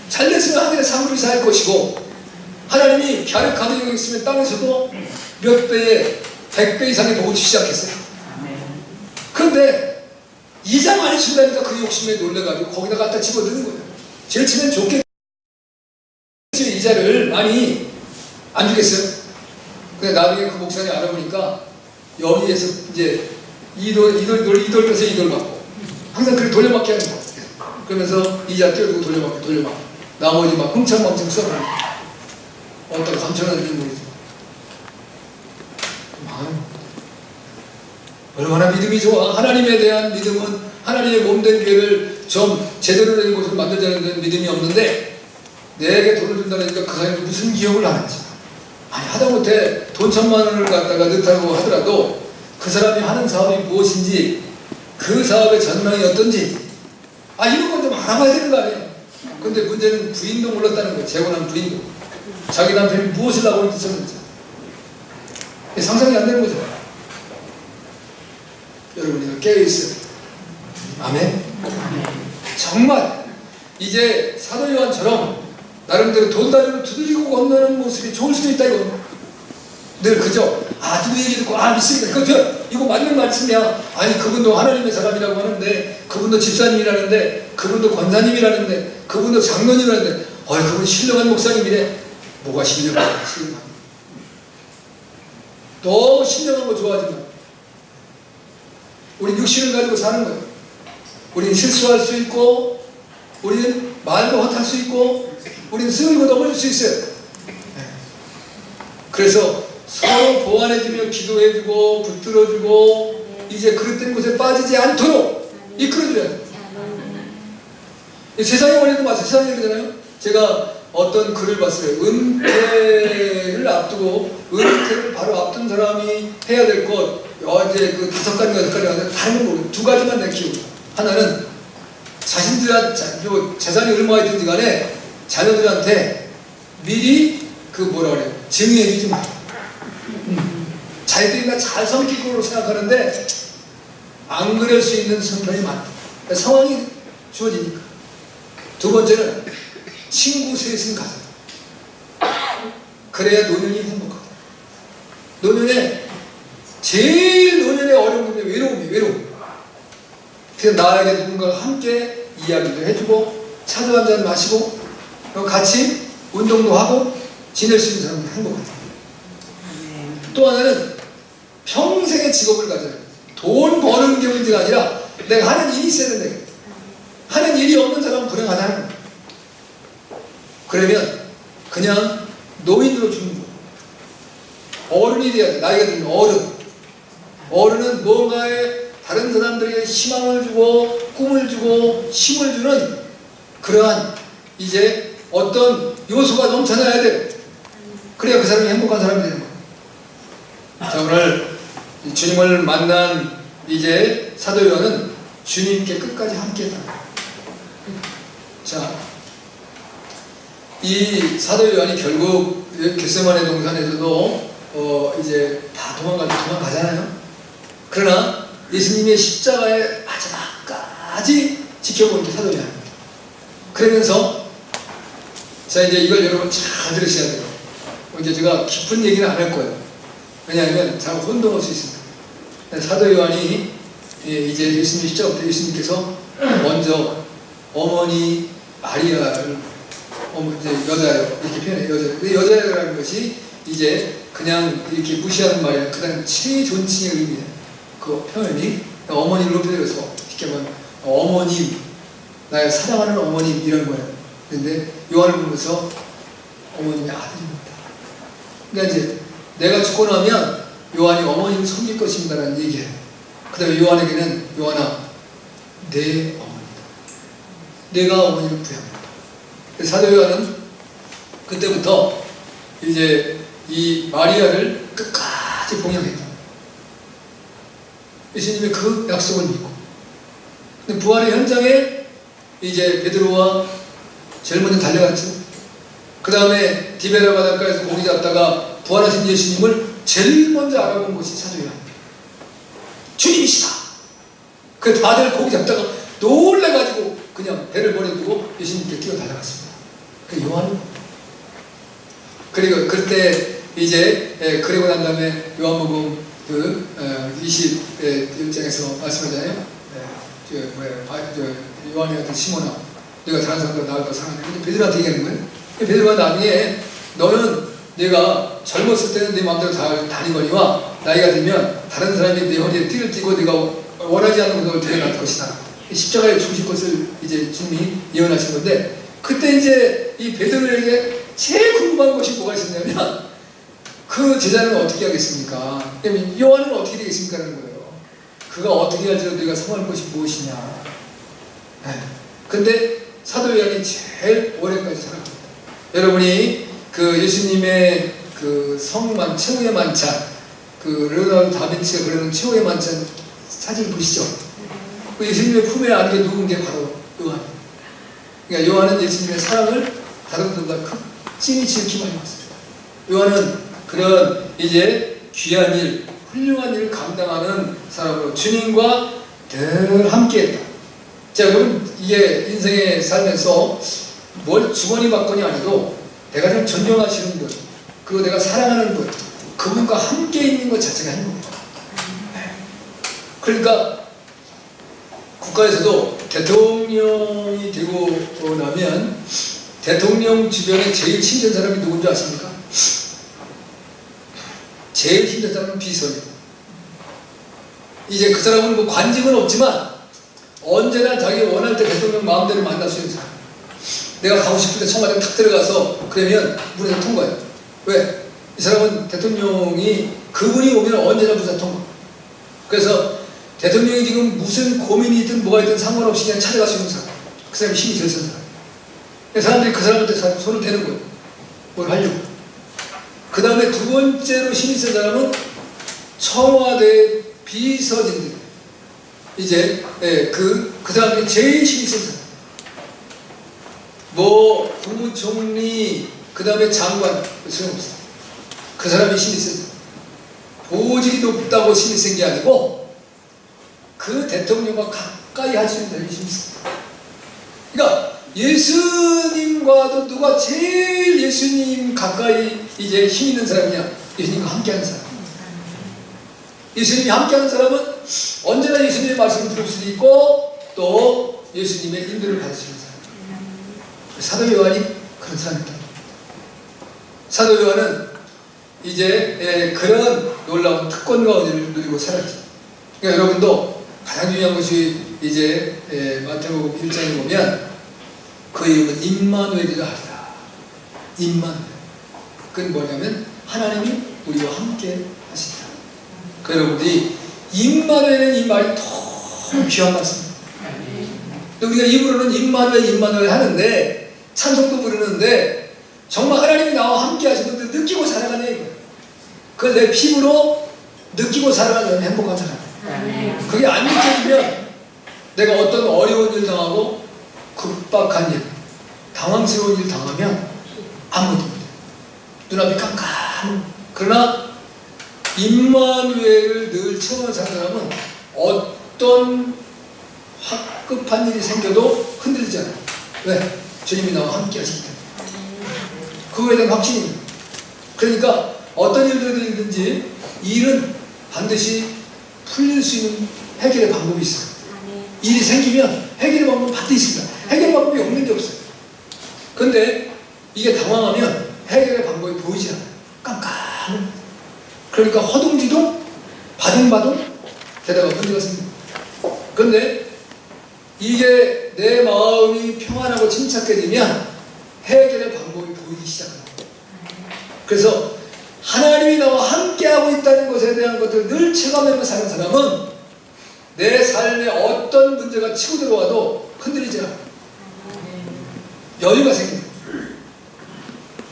잘됐으면 하늘의 상급이 살 것이고, 하나님이 갸륵 가득 있으면 땅에서도 몇 배의 100배 이상의 복을 주시지 않겠어요? 그런데 이자 많이 준다니까 그 욕심에 놀래가지고 거기다 갖다 집어넣는 거예요. 제일 치면 좋겠지. 이자를 많이 안 주겠어요? 근데 나중에 그 목사님 알아보니까 여기에서 이제 2돌 빼서 2돌 받고 항상 그렇게 돌려막기 하는 거예요. 그러면서 이자 떼어주고 돌려막기 나머지 막 흥청망청 써버리고 어떤 감천하는지 모르죠. 얼마나 믿음이 좋아. 하나님에 대한 믿음은 하나님의 몸된 교회를 좀 제대로 된 곳으로 만들자는 데는 믿음이 없는데 내게 돈을 준다니까 그 사람이 무슨 기억을 하는지. 아니 하다못해 돈 1000만원을 갖다가 넣다고 하더라도 그 사람이 하는 사업이 무엇인지 그 사업의 전망이 어떤지 이런 건 좀 알아봐야 되는 거 아니에요. 근데 문제는 부인도 몰랐다는 거예요. 재혼한 부인도 자기 남편이 무엇을 하고 있었는지 상상이 안 되는 거죠. 여러분이 깨어있어요. 아멘. 정말 이제 사도 요한처럼 나름대로 돈다리로 두드리고 건너는 모습이 좋을 수도 있다 이거. 늘 그죠? 누구 얘기 듣고 믿습니다. 이거 맞는 말씀이야. 아니 그분도 하나님의 사람이라고 하는데 그분도 집사님이라는데 그분도 권사님이라는데 그분도 장로님이라는데 그분 신령한 목사님이래. 뭐가 신령한 너무 신령한 거 좋아하지만 우리 육신을 가지고 사는 거예요. 우리는 실수할 수 있고 우리는 말도 헛할 수 있고 우리는 쓰러지고 넘어질 수 있어요. 그래서 서로 보완해주며 기도해주고 붙들어주고 이제 그릇된 곳에 빠지지 않도록 이끌어줘야 돼요. 세상의 원리도 마찬가지예요. 그러잖아요. 제가 어떤 글을 봤어요. 은퇴를 앞두고 은퇴를 바로 앞둔 사람이 해야 될 것 이제 그 5가지가 6가지가 다른 건 모르겠어요. 2가지만 내가 키우고 하나는 자신들한테 재산이 얼마가 있든지 간에 자녀들한테 미리 그 뭐라 그래요? 증여해주지 마요. 자기들이 잘 섬길 거로 생각하는데 안 그럴 수 있는 성격이 많다. 상황이 주어지니까. 2번째는 친구 셋은 가자. 그래야 노년이 행복하다. 제일 노년의 어려운 게 외로움. 그래서 나에게 누군가가 함께 이야기도 해주고 차도 한잔 마시고 같이 운동도 하고 지낼 수 있는 사람이 행복하다. 또 하나는 평생의 직업을 가져요. 돈 버는 게 문제가 아니라 내가 하는 일이 있어야 된다. 하는 일이 없는 사람은 불행하다는 거예요. 그러면 그냥 노인으로 죽는 거예요. 어른이 돼야 돼. 나이가 들면 어른은 뭔가에 다른 사람들에게 희망을 주고 꿈을 주고 힘을 주는 그러한 이제 어떤 요소가 넘쳐나야 돼요. 그래야 그 사람이 행복한 사람이 되는 거예요. 자, 오늘 주님을 만난 이제 사도 요한은 주님께 끝까지 함께했다. 자, 이 사도 요한이 결국 겟세마네 동산에서도 이제 다 도망가잖아요. 그러나 예수님의 십자가의 마지막까지 지켜본 게 사도 요한입니다. 그러면서 자, 이제 이걸 여러분 잘 들으셔야 돼요. 이제 제가 깊은 얘기는 안 할 거예요. 왜냐하면 잘 혼동할 수 있습니다. 사도 요한이 이제 예수님 십자가 때 예수님께서 먼저 어머니 마리아를 이제 여자예요 이렇게 표현해요. 여자예요. 여자라는 것이 이제 그냥 이렇게 무시하는 말이 아니라 그다음 최존칭의 의미예요. 그 표현이 어머니를 높여서 이렇게 하면 어머님, 나의 사랑하는 어머님 이런 거예요. 근데 요한을 보면서 어머님의 아들입니다. 그러니까 이제 내가 죽고 나면 요한이 어머님을 섬길 것입니다라는 얘기예요. 그 다음에 요한에게는 요한아 내 어머니다. 내가 어머니를 부양한다. 사도 요한은 그때부터 이제 이 마리아를 끝까지 봉양했다. 예수님의 그 약속을 믿고. 근데 부활의 현장에 이제 베드로와 제일 먼저 달려갔죠. 그 다음에 디베라 바닷가에서 고기 잡다가 부활하신 예수님을 제일 먼저 알아본 것이 사도 요한입니다. 주님이시다. 그 다들 고기 잡다가 놀래가지고 그냥 배를 버려두고 예수님께 뛰어 달려갔습니다. 그 요한입니다. 그리고 그때 이제 그리고 난 다음에 요한복음 21장에서 말씀하잖아요. 요한의 아들 시몬아, 내가 다른 사람보다 나을 거 사랑하냐. 근데 베드로한테 얘기하는 거예요. 베드로가 나중에 너는 내가 젊었을 때는 내 마음대로 다니거니와 나이가 들면 다른 사람이 내 허리에 띠를 띠고 내가 원하지 않는 것을 데려갈 것이다. 십자가에 죽으실 것을 이제 주님이 예언하신 건데, 그때 이제 이 베드로에게 제일 궁금한 것이 뭐가 있었냐면, 그 제자는 어떻게 하겠습니까? 요한은 어떻게 되겠습니까? 라는 거예요. 그가 어떻게 할지라도 네가 성할 것이 무엇이냐. 근데 사도 요한이 제일 오래까지 살아갑니다. 여러분이 그 예수님의 그 성만, 최후의 만찬, 그 레오나르도 다빈치가 그리는 최후의 만찬 사진 보시죠? 그 예수님의 품에 안게 누운 게 바로 요한. 그러니까 요한은 예수님의 사랑을 다른 분들보다 극진히 지극히 많이 봤습니다. 요한은 그런 이제 귀한 일, 훌륭한 일을 감당하는 사람으로 주님과 늘 함께했다. 자, 여러분, 이게 인생에 살면서 뭘 주머니 받거니 아니도 내가 좀 존경하시는 분, 그리고 내가 사랑하는 분, 그분과 함께 있는 것 자체가 행복입니다. 그러니까 국가에서도 대통령이 되고 나면 대통령 주변에 제일 힘든 사람이 누군지 아십니까? 제일 힘든 사람은 비서예요. 이제 그 사람은 뭐 관직은 없지만 언제나 자기 원할 때 대통령 마음대로 만날 수 있는 사람. 내가 가고 싶을 때 청와대 탁 들어가서 그러면 문에서 통과해요. 왜? 이 사람은 대통령이 그분이 오면 언제나 무사 통과. 그래서 대통령이 지금 무슨 고민이 있든 뭐가 있든 상관없이 그냥 찾아갈 수 있는 사람. 그 사람이 힘이 제일 센 사람. 사람들이 그 사람한테 손을 대는 거예요. 뭘 하려고. 그 다음에 두 번째로 힘이 센 사람은 청와대 비서진들. 이제 그 사람들이 제일 힘이 센 사람. 뭐 국무총리, 그 다음에 장관, 소용없어요. 그 사람이 힘이 센 사람. 보직이 높다고 힘이 센 게 아니고 그 대통령과 가까이 할 수 있는 사람이 힘이 있습니다. 그러니까 예수님과도 누가 제일 예수님 가까이 이제 힘 있는 사람이냐? 예수님과 함께하는 사람. 예수님이 함께하는 사람은 언제나 예수님의 말씀을 들을 수 있고 또 예수님의 인도를 받을 수 있는 사람. 사도 요한이 그런 사람이다. 사도 요한은 이제 그런 놀라운 특권과 은혜를 누리고 살았죠. 그러니까 여러분도 가장 중요한 것이 이제 마태복음 1장에 보면 그 이름은 임마누엘이라 하리라. 임마누엘. 그건 뭐냐면 하나님이 우리와 함께 하신다. 그 여러분들이 임마누엘은 이 말이 너무 귀한 말씀입니다. 우리가 입으로는 임마누엘 임마누엘 하는데 찬송도 부르는데 정말 하나님이 나와 함께 하신 분들 느끼고 살아가는 거예요. 그걸 내 피부로 느끼고 살아가는 행복한 사람. 그게 안 느껴지면 내가 어떤 어려운 일 당하고 급박한 일, 당황스러운 일 당하면 아무것도 못해. 눈앞이 깜깜. 그러나 임마누엘을 늘 체험하는 사람은 어떤 화급한 일이 생겨도 흔들리지 않아요. 왜? 주님이 나와 함께 하시기 때문에. 그거에 대한 확신입니다. 그러니까 어떤 일들이든지 일은 반드시 풀릴 수 있는 해결의 방법이 있어요. 일이 생기면 해결의 방법은 반드시 있습니다. 해결 방법이 없는 게 없어요. 근데 이게 당황하면 해결의 방법이 보이지 않아요. 깜깜. 그러니까 허둥지둥, 바둥바둥 게다가 문제가 생깁니다. 근데 이게 내 마음이 평안하고 침착해지면 해결의 방법이 보이기 시작합니다. 그래서 하나님이 나와 함께하고 있다는 것에 대한 것을 늘 체감하며 사는 사람은 내 삶에 어떤 문제가 치고 들어와도 흔들리지 않아요. 여유가 생깁니다.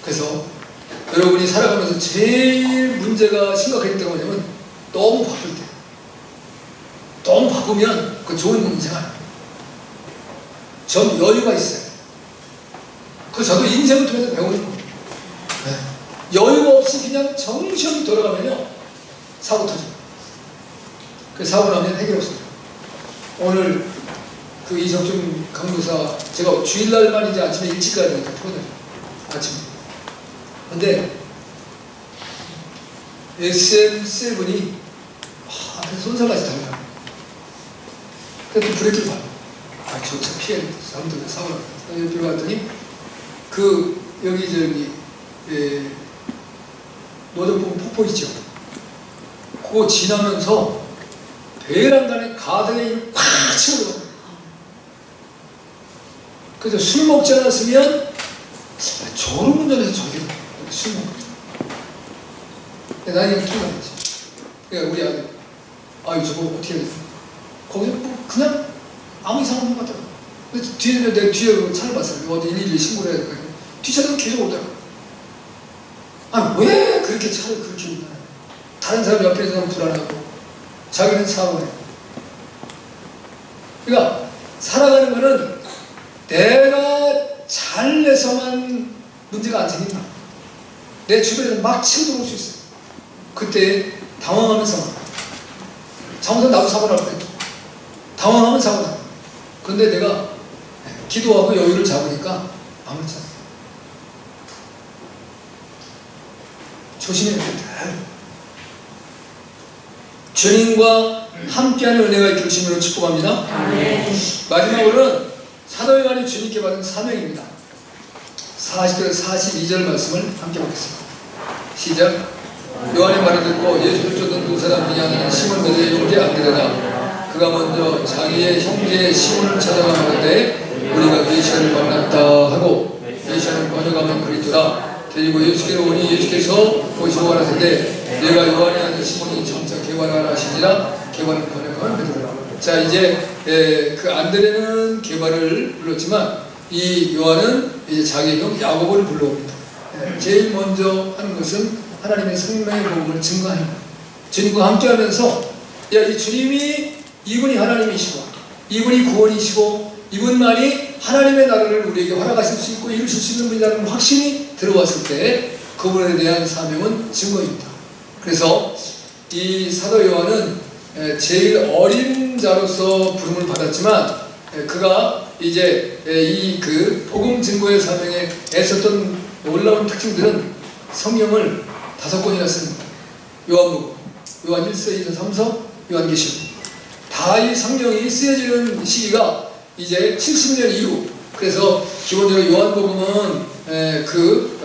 그래서 여러분이 살아가면서 제일 문제가 심각할 때가 뭐냐면 너무 바쁠 때. 너무 바쁘면 그 좋은 인생 아니에요. 전 여유가 있어요. 그 저도 인생을 통해서 배우는 거예요. 여유가 없이 그냥 정신이 돌아가면요 사고 터져요. 그 사고 나면 해결 없어요. 오늘 그 이석준 강도사 제가 주일날만 이제 아침에 일찍 가야 되니까 토요일 아침에. 근데 SM7이 앞에서 손살같이 달려요. 그래서 브레이크를 밟아. 저 피해. 사람들 사고를. 옆으로 갔더니, 여기 저기, 노정봉 폭포 있죠. 그거 지나면서 베란다에 가득에 팍 치고. 그래서 술 먹지 않았으면 졸음운전해서 저기 술 먹고. 나 이거 기가 막히지. 그러니까 우리 아들, 저거 어떻게 해야 돼? 거기서 뭐 그냥 아무 이상 없는 것 같더라고. 근데 내 뒤에 차를 봤어요. 어디 112에 신고를 해야 될까? 뒷차는 계속 오더라고. 왜 그렇게 차를 그렇게 운전해? 다른 사람 옆에 있는 사람 불안하고 자기는 사고해. 그러니까 살아가는 거는 내가 잘 내서만 문제가 안 생긴다. 내 주변에서 막 치고 들어올 수 있어요. 그때 당황하면서 잘못하면 나도 사고 날 뻔했죠. 당황하면 사고 나. 그런데 내가 기도하고 여유를 잡으니까 아무렇지 않아. 조심해야 돼. 주님과 함께하는 은혜가 있기를 주님으로 축복합니다. 마지막으로는 사도 요한이 주님께 받은 사명입니다. 40절 42절 말씀을 함께 보겠습니다. 시작. 요한의 말을 듣고 예수를 쫓던 두 사람 중에 하나는 시몬 베드로의 형제 안드레다. 그가 먼저 자기의 형제 시몬을 찾아가 말하되 우리가 메시아를 만났다 하고 메시아는 번역하면 그리스도라. 데리고 예수께로 오니 예수께서 보시고 가라사대 내가 요한이 아닌 시몬이 점차 개발하라 하시니라. 개발을 번역하면 베드로라. 자, 이제 그 안드레는 개발을 불렀지만 이 요한은 이제 자기 형 야고보를 불러옵니다. 제일 먼저 하는 것은 하나님의 생명의 복음을 증거하는 거예요. 주님과 함께하면서 이 주님이 이분이 하나님이시고 이분이 구원이시고 이분만이 하나님의 나라를 우리에게 허락하실 수 있고 이루실 수 있는 분이라는 확신이 들어왔을 때 그분에 대한 사명은 증거입니다. 그래서 이 사도 요한은 제일 어린 자로서 부름을 받았지만 그가 이제 이 복음 증거의 사명에 애썼던 놀라운 특징들은 성경을 5권이나 씁니다. 요한복음, 요한 1서, 2서, 3서, 요한계시록. 다 이 성경이 쓰여지는 시기가 이제 70년 이후. 그래서 기본적으로 요한복음은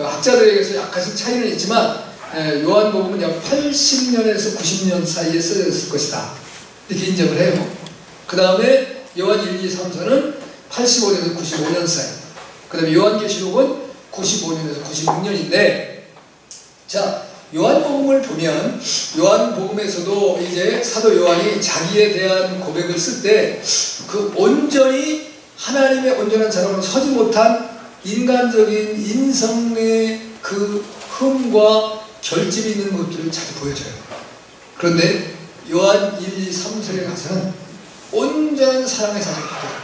학자들에게서 약간씩 차이는 있지만 요한복음은 약 80년에서 90년 사이에 쓰여졌을 것이다. 이렇게 인정을 해요. 그 다음에 요한 1, 2, 3서는 85년에서 95년 사이. 그 다음에 요한계시록은 95년에서 96년인데 자, 요한복음을 보면 요한복음에서도 이제 사도 요한이 자기에 대한 고백을 쓸 때 온전히 하나님의 온전한 사람으로 서지 못한 인간적인 인성의 흠과 결집이 있는 것들을 자주 보여줘요. 그런데 요한 1, 2, 3설에 가서는 온전한 사랑의 사람이 돼요.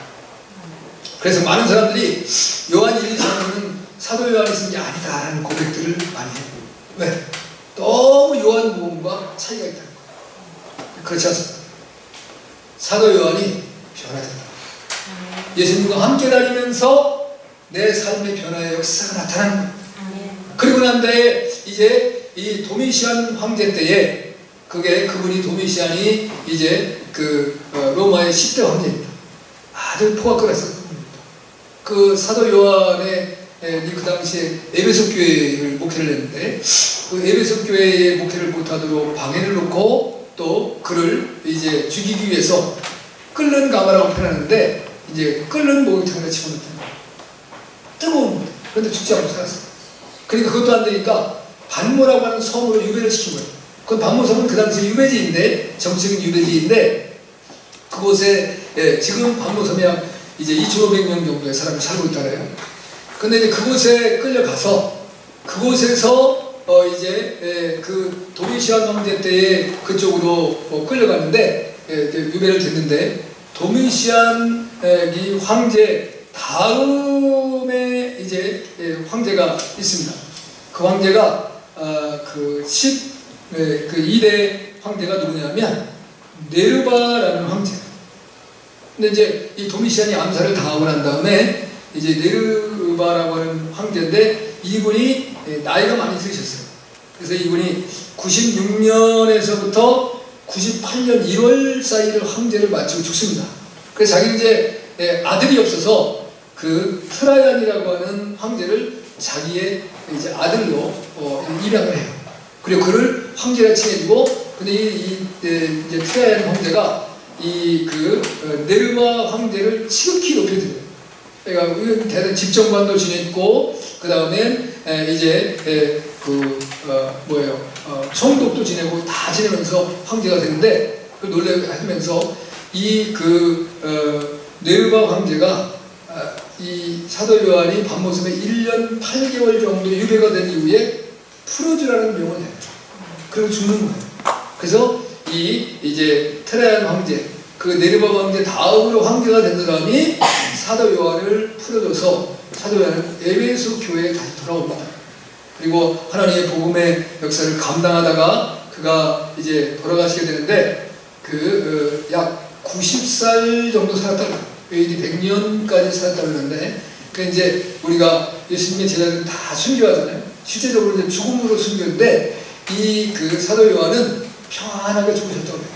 그래서 많은 사람들이 요한 1, 2, 3설은 사도 요한이 쓴 게 아니다라는 고백들을 많이 해요. 왜? 너무 요한복음과 차이가 있다는 거예요. 그렇지 않습니다. 사도 요한이 변화된다. 예수님과 함께 다니면서 내 삶의 변화의 역사가 나타나는 거예요. 그리고 난 뒤에 이제 이 도미시안 황제 때에 그분이 도미시안이 이제 로마의 10대 황제입니다. 아주 포악거렸어요. 사도 요한의 그 당시에 에베소 교회를 목회를 했는데 그 에베소 교회의 목회를 못하도록 방해를 놓고 또 그를 이제 죽이기 위해서 끓는 가마라고 표현하는데 이제 끓는 목욕탕에 집어넣었다. 뜨거운 물. 그런데 죽지 않고 살았어요. 그러니까 그것도 안 되니까 반모라고 하는 섬으로 유배를 시킨 거예요. 그 반모섬은 그 당시 유배지인데 정치적인 유배지인데 그곳에 지금 반모섬에 약 이제 2,500명 정도의 사람이 살고 있잖아요. 근데 이제 그곳에 끌려가서 그곳에서 이제 도미시안 황제 때에 그쪽으로 끌려갔는데 유배를 됐는데 도미시안 이 황제 다음에 이제 황제가 있습니다. 그 황제가 그 2대 황제가 누구냐면 네르바라는 황제. 근데 이제 이 도미시안이 암살을 당하고 난 다음에 이제 네르바라고 하는 황제인데 이분이 나이가 많이 있으셨어요. 그래서 이분이 96년에서부터 98년 1월 사이를 황제를 마치고 죽습니다. 그래서 자기는 이제 아들이 없어서 그 트라이안이라고 하는 황제를 자기의 이제 아들로 입양을 해요. 그리고 그를 황제라 칭해주고, 근데 이제 트라이안 황제가 네르마 황제를 지극히 높여드려요. 그러니까 대단 집정관도 지냈고, 그 다음에 이제 총독도 지내고 다 지내면서 황제가 되는데, 그 놀래게 하면서 네르마 황제가 이 사도 요한이 밤모섬에 1년 8개월 정도 유배가 된 이후에 풀어주라는 명을 해요. 그리고 죽는 거예요. 그래서 이제 트라이안 황제, 그 네르마 황제 다음으로 황제가 된 사람이 사도 요한을 풀어줘서 사도 요한은 에베소 교회에 다시 돌아옵니다. 그리고 하나님의 복음의 역사를 감당하다가 그가 이제 돌아가시게 되는데, 약 90살 정도 살았다고, AD 100년까지 살았다고 그러는데, 그 이제 우리가 예수님의 제자들은 다 순교하잖아요. 실제적으로 이제 죽음으로 순교인데, 사도 요한은 평안하게 죽으셨다고 해요.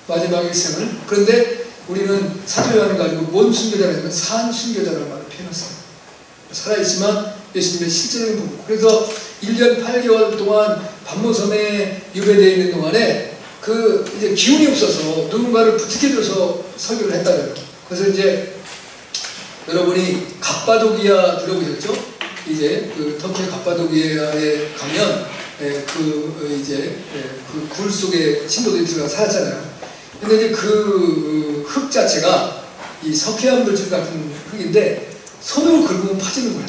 마지막 일생을. 그런데 우리는 사도 요한을 가지고 뭔 순교자라면 산 순교자라는 말을 표현했어요. 살아있지만 예수님의 실제적인 부분. 그래서 1년 8개월 동안 밤모섬에 유배되어 있는 동안에 이제 기운이 없어서 누군가를 부탁해줘서 설교를 했다고요. 그래서 이제 여러분이 갑바도기아 들어보셨죠? 이제 터키 갑바도기아에 가면 굴 속에 신도들이 들어가 살았잖아요. 근데 이제 흙 자체가 이 석회암 물질 같은 흙인데 손으로 긁으면 파지는 거예요.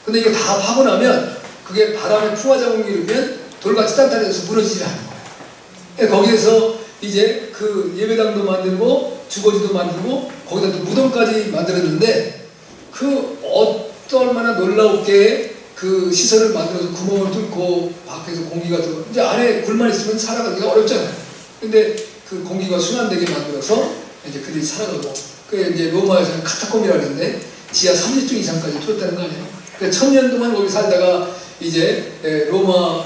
근데 이게 다 파고 나면 그게 바람에 풍화자국이 일으키면 돌같이 단단해져서 무너지지 않는 거예요. 거기에서 이제 예배당도 만들고 주거지도 만들고 거기다 또 무덤까지 만들었는데, 얼마나 놀라웠게 시설을 만들어서 구멍을 뚫고 밖에서 공기가 들어, 이제 안에 굴만 있으면 살아가기가 어렵잖아요. 근데 그 공기가 순환되게 만들어서 이제 그들이 살아가고, 이제 로마에서는 카타콤이라고 하는데 지하 30층 이상까지 뚫었다는 거 아니에요. 그러니까 1000년 동안 거기 살다가 이제 로마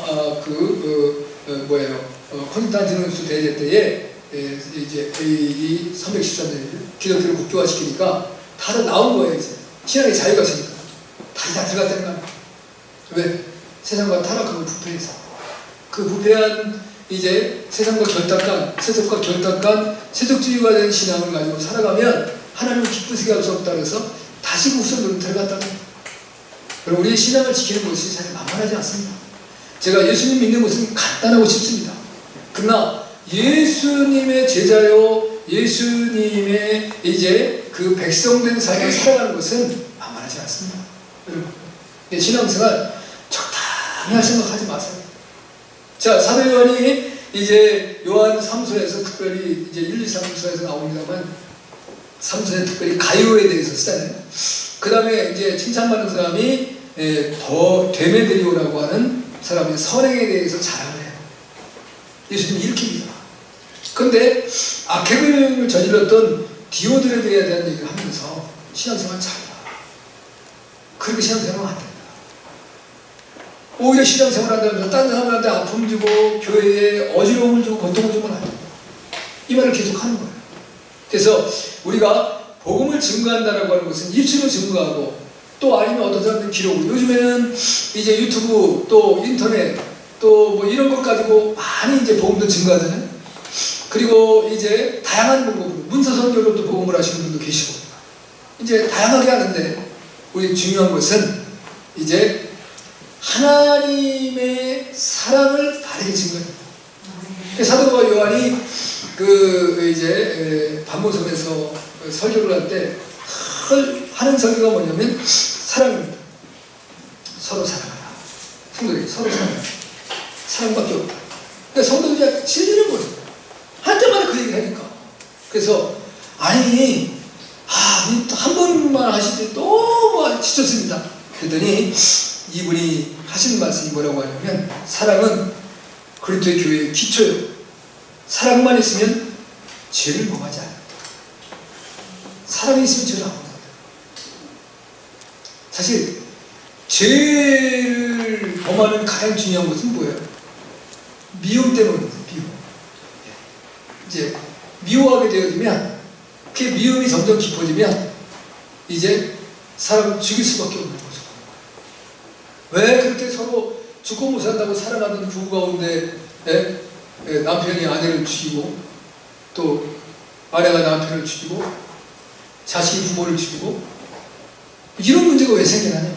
콘스탄티누스 대제 때에 이제 AD 313년 기독교를 국교화시키니까 다들 나온 거예요. 이제 신앙의 자유가 있으니까 다 들어갔다는 거 아니에요. 왜? 세상과 타락하고 부패해서. 그 부패한 이제 세상과 결탁한, 세속과 결탁한 세속주의가 된 신앙을 가지고 살아가면 하나님을 기쁘시게 할 수 없다 그래서 다시 우선으로 들어갔다는 거예요. 그리고 우리의 신앙을 지키는 것이 사실 만만하지 않습니다. 제가 예수님 믿는 것은 간단하고 쉽습니다. 그러나 예수님의 제자요, 예수님의 이제 백성된 삶을 살아가는 것은 만만하지 않습니다. 여러분, 신앙생활 적당히 할 생각하지 마세요. 자, 사도 요한이 이제 요한 3서에서 특별히 이제 1, 2, 3서에서 나옵니다만 3서에 특별히 가요에 대해서 쓰잖아요. 그 다음에 이제 칭찬받는 사람이 데메드리오라고 하는 사람의 선행에 대해서 자랑을 해요. 예수님이 일으킵니다. 근데 악행을 저질렀던 디오드레드에 대한 얘기를 하면서 신앙생활 잘해라. 그렇게 신앙생활은 안 된다. 오히려 신앙생활 한다면서 다른 사람한테 아픔 주고 교회에 어지러움을 주고 고통을 주면 안 된다. 이 말을 계속 하는 거예요. 그래서 우리가 복음을 증거한다라고 하는 것은 입술로 증거하고, 또 아니면 어떤 사람들 기록을, 요즘에는 이제 유튜브 또 인터넷 또 뭐 이런 것 가지고 많이 이제 복음도 증거하잖아요. 그리고 이제 다양한 방법으로 문서 선교로 또 복음을 하시는 분도 계시고, 이제 다양하게 하는데 우리 중요한 것은 이제 하나님의 사랑을 바르게 증거합니다. 사도 요한이 이제 밤모섬에서 설교를 할 때 하는 설교가 뭐냐면 사랑입니다. 서로 사랑하라. 성도들이 서로 사랑하라. 사랑밖에 없다. 그러니까 성도들이 질리는 거예요. 할 때마다 그 얘기를 하니까. 그래서 아니 한 번만 하시지 너무 지쳤습니다. 그랬더니 이분이 하시는 말씀이 뭐라고 하냐면, 사랑은 그리스도의 교회의 기초예요. 사랑만 있으면 죄를 범하지 않는다. 사랑이 있으면 죄를 안 범한다. 사실 죄를 범하는 가장 중요한 것은 뭐예요? 미움 때문입니다. 미움. 이제 미워하게 되어지면, 그 미움이 점점 깊어지면 이제 사람을 죽일 수밖에 없는 거죠. 왜 그렇게 서로 죽고 못 산다고 살아가는 부부 가운데 남편이 아내를 죽이고, 또 아내가 남편을 죽이고, 자식이 부모를 죽이고, 이런 문제가 왜 생겨나냐?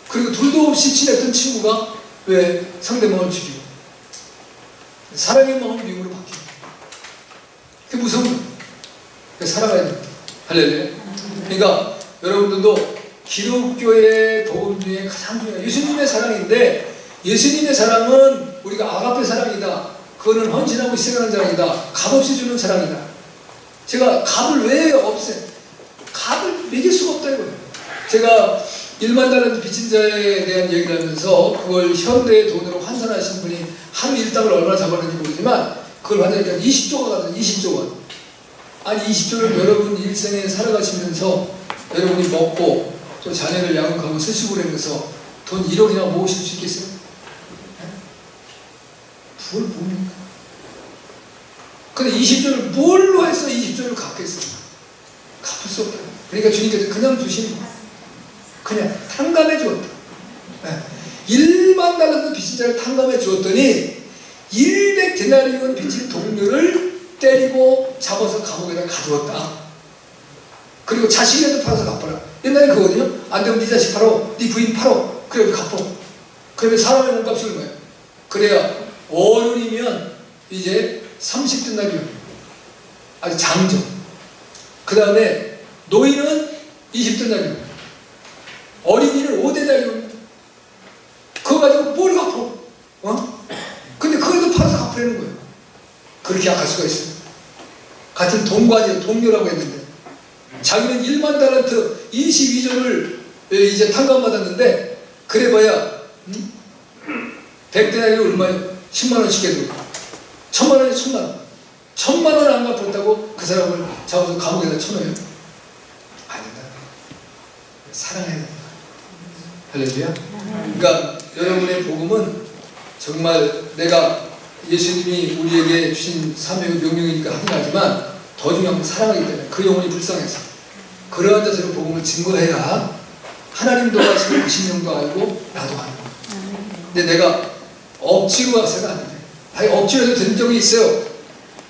그리고 둘도 없이 친했던 친구가 왜 상대방을 죽이고, 사랑의 마음이 미움으로 바뀌고, 그게 무서운 거예요. 살아가야 됩니다. 할렐루야. 그러니까 여러분들도 기독교의 복음 중에 가장 중요한 예수님의 사랑인데, 예수님의 사랑은 우리가 아가페 사랑이다, 그거는 헌신하고 희생하는 사랑이다, 값없이 주는 사랑이다. 제가 값을 왜 없애? 값을 매길 수가 없다 이거예요. 제가 1만 달러 빚진 자에 대한 얘기를 하면서 그걸 현대의 돈으로 환산하신 분이 하루 일당을 얼마나 잡았는지 모르지만, 그걸 환산하니까 20조가 가거든요. 20조가. 아니 20조를 여러분 일생에 살아가시면서 여러분이 먹고 또 자녀를 양육하고 쓰시고 그러면서 돈 1억이나 모으실 수 있겠어요? 그걸 뭡니까? 근데 20조를 뭘로 해서 20조를 갚겠어요? 갚을 수 없다. 그러니까 주님께서 그냥 주신, 그냥 탕감해 주었다. 1만 달러 빚진 자를 탕감해 주었더니 100데나리온 빚진 동료를 때리고 잡아서 감옥에다 가두었다. 그리고 자식이라도 팔아서 갚아라. 옛날에 그거거든요. 안 되면 네 자식 팔어, 네 부인 팔어, 그래 갚어. 그러면 사람의 몸값이 얼마예요? 그래야 어른이면 이제 30데나리온, 아주 장정. 그 다음에 노인은 20데나리온, 어린이는 5데나리온. 그거 가지고 뭘 갚어? 근데 그래도 팔아서 갚으려는 거예요. 그렇게 약할 수가 있어요. 같은 동관이요, 동료라고 했는데, 자기는 1만 달란트 22조를 이제 탕감받았는데, 그래봐야 100데나리온 얼마예요? 10만원씩 해도 1000만원에 1000만원, 1000만원 안 갚았다고 그 사람을 잡아서 감옥에다 쳐넣어요? 아니다. 사랑해야 된다. 할렐루야. 그러니까 여러분의 복음은 정말 내가 예수님이 우리에게 주신 사명의 명령이니까 하긴 하지만, 더 중요한 건 사랑하기 때문에 그 영혼이 불쌍해서 그러한 자세로 복음을 증거해야 하나님도 아시고 그 신령도 알고 나도 알고. 근데 내가 억지로 해서는 안 돼. 아니 억지로 해서 된 적이 있어요.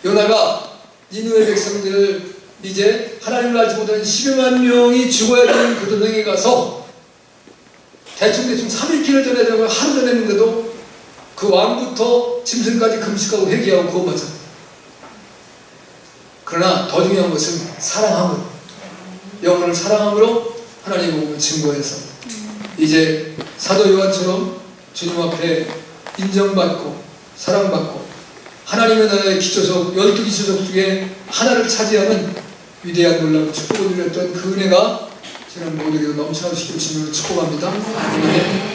요나가 니느웨 백성들을 이제 하나님을 알지 못하는 12만 명이 죽어야 되는 그 도성에 가서 대충 3일길을 전해야 되고 하루 전했는데도 그 왕부터 짐승까지 금식하고 회개하고 구원받았습니다. 그러나 더 중요한 것은 사랑함으로, 영혼을 사랑함으로 하나님의 복음을 증거해서 이제 사도 요한처럼 주님 앞에 인정받고 사랑받고 하나님의 나라의 기초석 12기초석 중에 하나를 차지하는 위대한 놀라운 축복을 누렸던 그 은혜가 저는 모두에게 넘쳐나시기를 주님으로 축복합니다. 아멘.